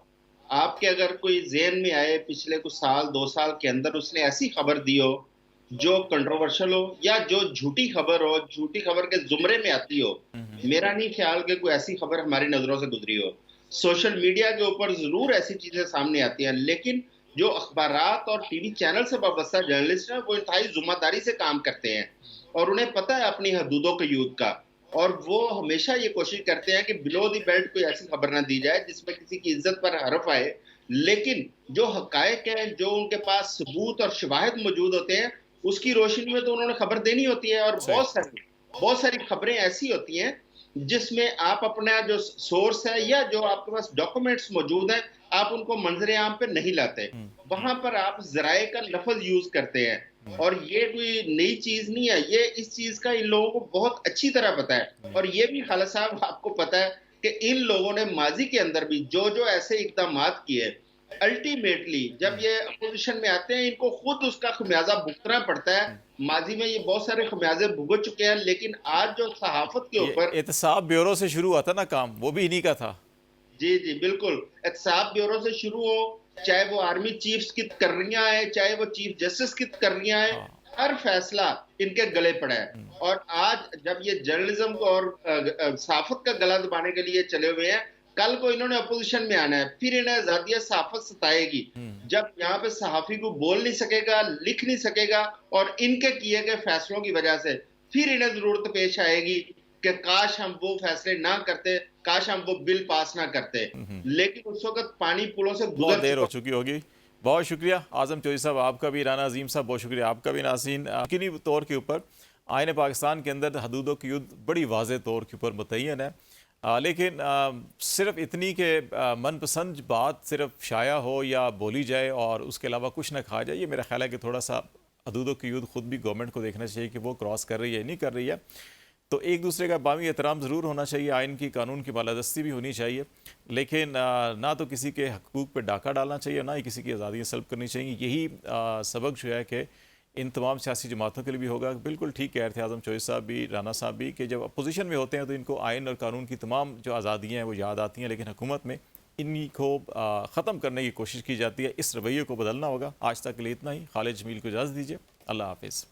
آپ کے اگر کوئی ذہن میں آئے پچھلے کچھ سال 2 سال کے اندر اس نے ایسی خبر دی ہو جو کنٹروورشل ہو یا جو جھوٹی خبر ہو، جھوٹی خبر کے زمرے میں آتی ہو، میرا نہیں خیال کہ کوئی ایسی خبر ہماری نظروں سے گزری ہو. سوشل میڈیا کے اوپر ضرور ایسی چیزیں سامنے آتی ہیں، لیکن جو اخبارات اور ٹی وی چینل سے وابستہ جرنلسٹ ہیں وہ انتہائی ذمہ داری سے کام کرتے ہیں اور انہیں پتہ ہے اپنی حدودوں کے یوز کا، اور وہ ہمیشہ یہ کوشش کرتے ہیں کہ بلو دی بیلٹ کوئی ایسی خبر نہ دی جائے جس میں کسی کی عزت پر حرف آئے. لیکن جو حقائق ہیں، جو ان کے پاس ثبوت اور شواہد موجود ہوتے ہیں، اس کی روشنی میں تو انہوں نے خبر دینی ہوتی ہے. اور بہت ساری خبریں ایسی ہوتی ہیں جس میں آپ اپنا جو سورس ہے یا جو آپ کے پاس ڈاکومنٹس موجود ہیں آپ ان کو منظر عام پہ نہیں لاتے، وہاں پر آپ ذرائع کا لفظ یوز کرتے ہیں. اور یہ کوئی نئی چیز نہیں ہے، یہ اس چیز کا ان لوگوں کو بہت اچھی طرح پتہ ہے. اور یہ بھی خالد صاحب آپ کو پتہ ہے کہ ان لوگوں نے ماضی کے اندر بھی جو ایسے اقدامات کیے، अल्टीमेटली जब ये अपोजिशन में आते हैं इनको खुद उसका खमियाजा भुगतना पड़ता है। माजी में ये बहुत सारे खमियाजे भुगत चुके हैं, लेकिन आज जो सहाफत के ये ऊपर एहतसाब ब्यूरो से शुरू हुआ था ना काम, वो भी इन्हीं का था। जी जी बिल्कुल, एहतसाब ब्यूरो से शुरू हो, चाहे वो आर्मी चीफ्स की तकर्रियां हैं, चाहे वो चीफ जस्टिस की तकर्रियां हैं, हर फैसला इनके गले पड़ा है। और आज जब ये जर्नलिज्म को और सहाफत का गला दबाने के लिए चले हुए हैं, कल को इन्होंने अपोजिशन में आना है, फिर इन्हें आजादियत सहाफत सताएगी। जब यहाँ पे सहाफी को बोल नहीं सकेगा, लिख नहीं सकेगा, और इनके किए गए फैसलों की वजह से फिर इन्हें जरूरत पेश आएगी कि काश हम वो फैसले ना करते, काश हम वो बिल पास ना करते। लेकिन उस वक्त पानी पुलों से बहुत गुजर देर हो चुका। चुकी होगी। बहुत शुक्रिया आज़म चौधरी साहब, आपका भी, राना अजीम साहब बहुत शुक्रिया आपका भी। नाज़रीन, यकीनी तौर के ऊपर आईन पाकिस्तान के अंदर हदूदों की युद्ध बड़ी वाज़े तौर के ऊपर मुतय्यन है, लेकिन सिर्फ इतनी के मनपसंद बात सिर्फ शाया हो या बोली जाए और उसके अलावा कुछ ना कहा जाए, ये मेरा ख्याल है कि थोड़ा सा हदूदों की युद्ध खुद भी गवर्नमेंट को देखना चाहिए कि वो क्रॉस कर रही है नहीं कर रही है। तो एक दूसरे का बामी एहतराम ज़रूर होना चाहिए, आइन की कानून की बालादस्ती भी होनी चाहिए, लेकिन ना तो किसी के हकूक़ पे डाका डालना चाहिए, ना ही किसी की आज़ादियाँ सल्ब करनी चाहिए। यही सबक जो है कि इन तमाम सियासी जमातों के लिए भी होगा। बिल्कुल ठीक कह रहे थे आज़म चौधरी साहब भी, राना साहब भी, कि जब अपोजिशन में होते हैं तो इनको आइन और कानून की तमाम जो आज़ादियाँ हैं वो याद आती हैं, लेकिन हुकूमत में इन्हीं को ख़त्म करने की कोशिश की जाती है। इस रवैये को बदलना होगा। आज तक के लिए इतना ही। खालिद जमील को इजाज़त दीजिए। अल्लाह हाफिज़।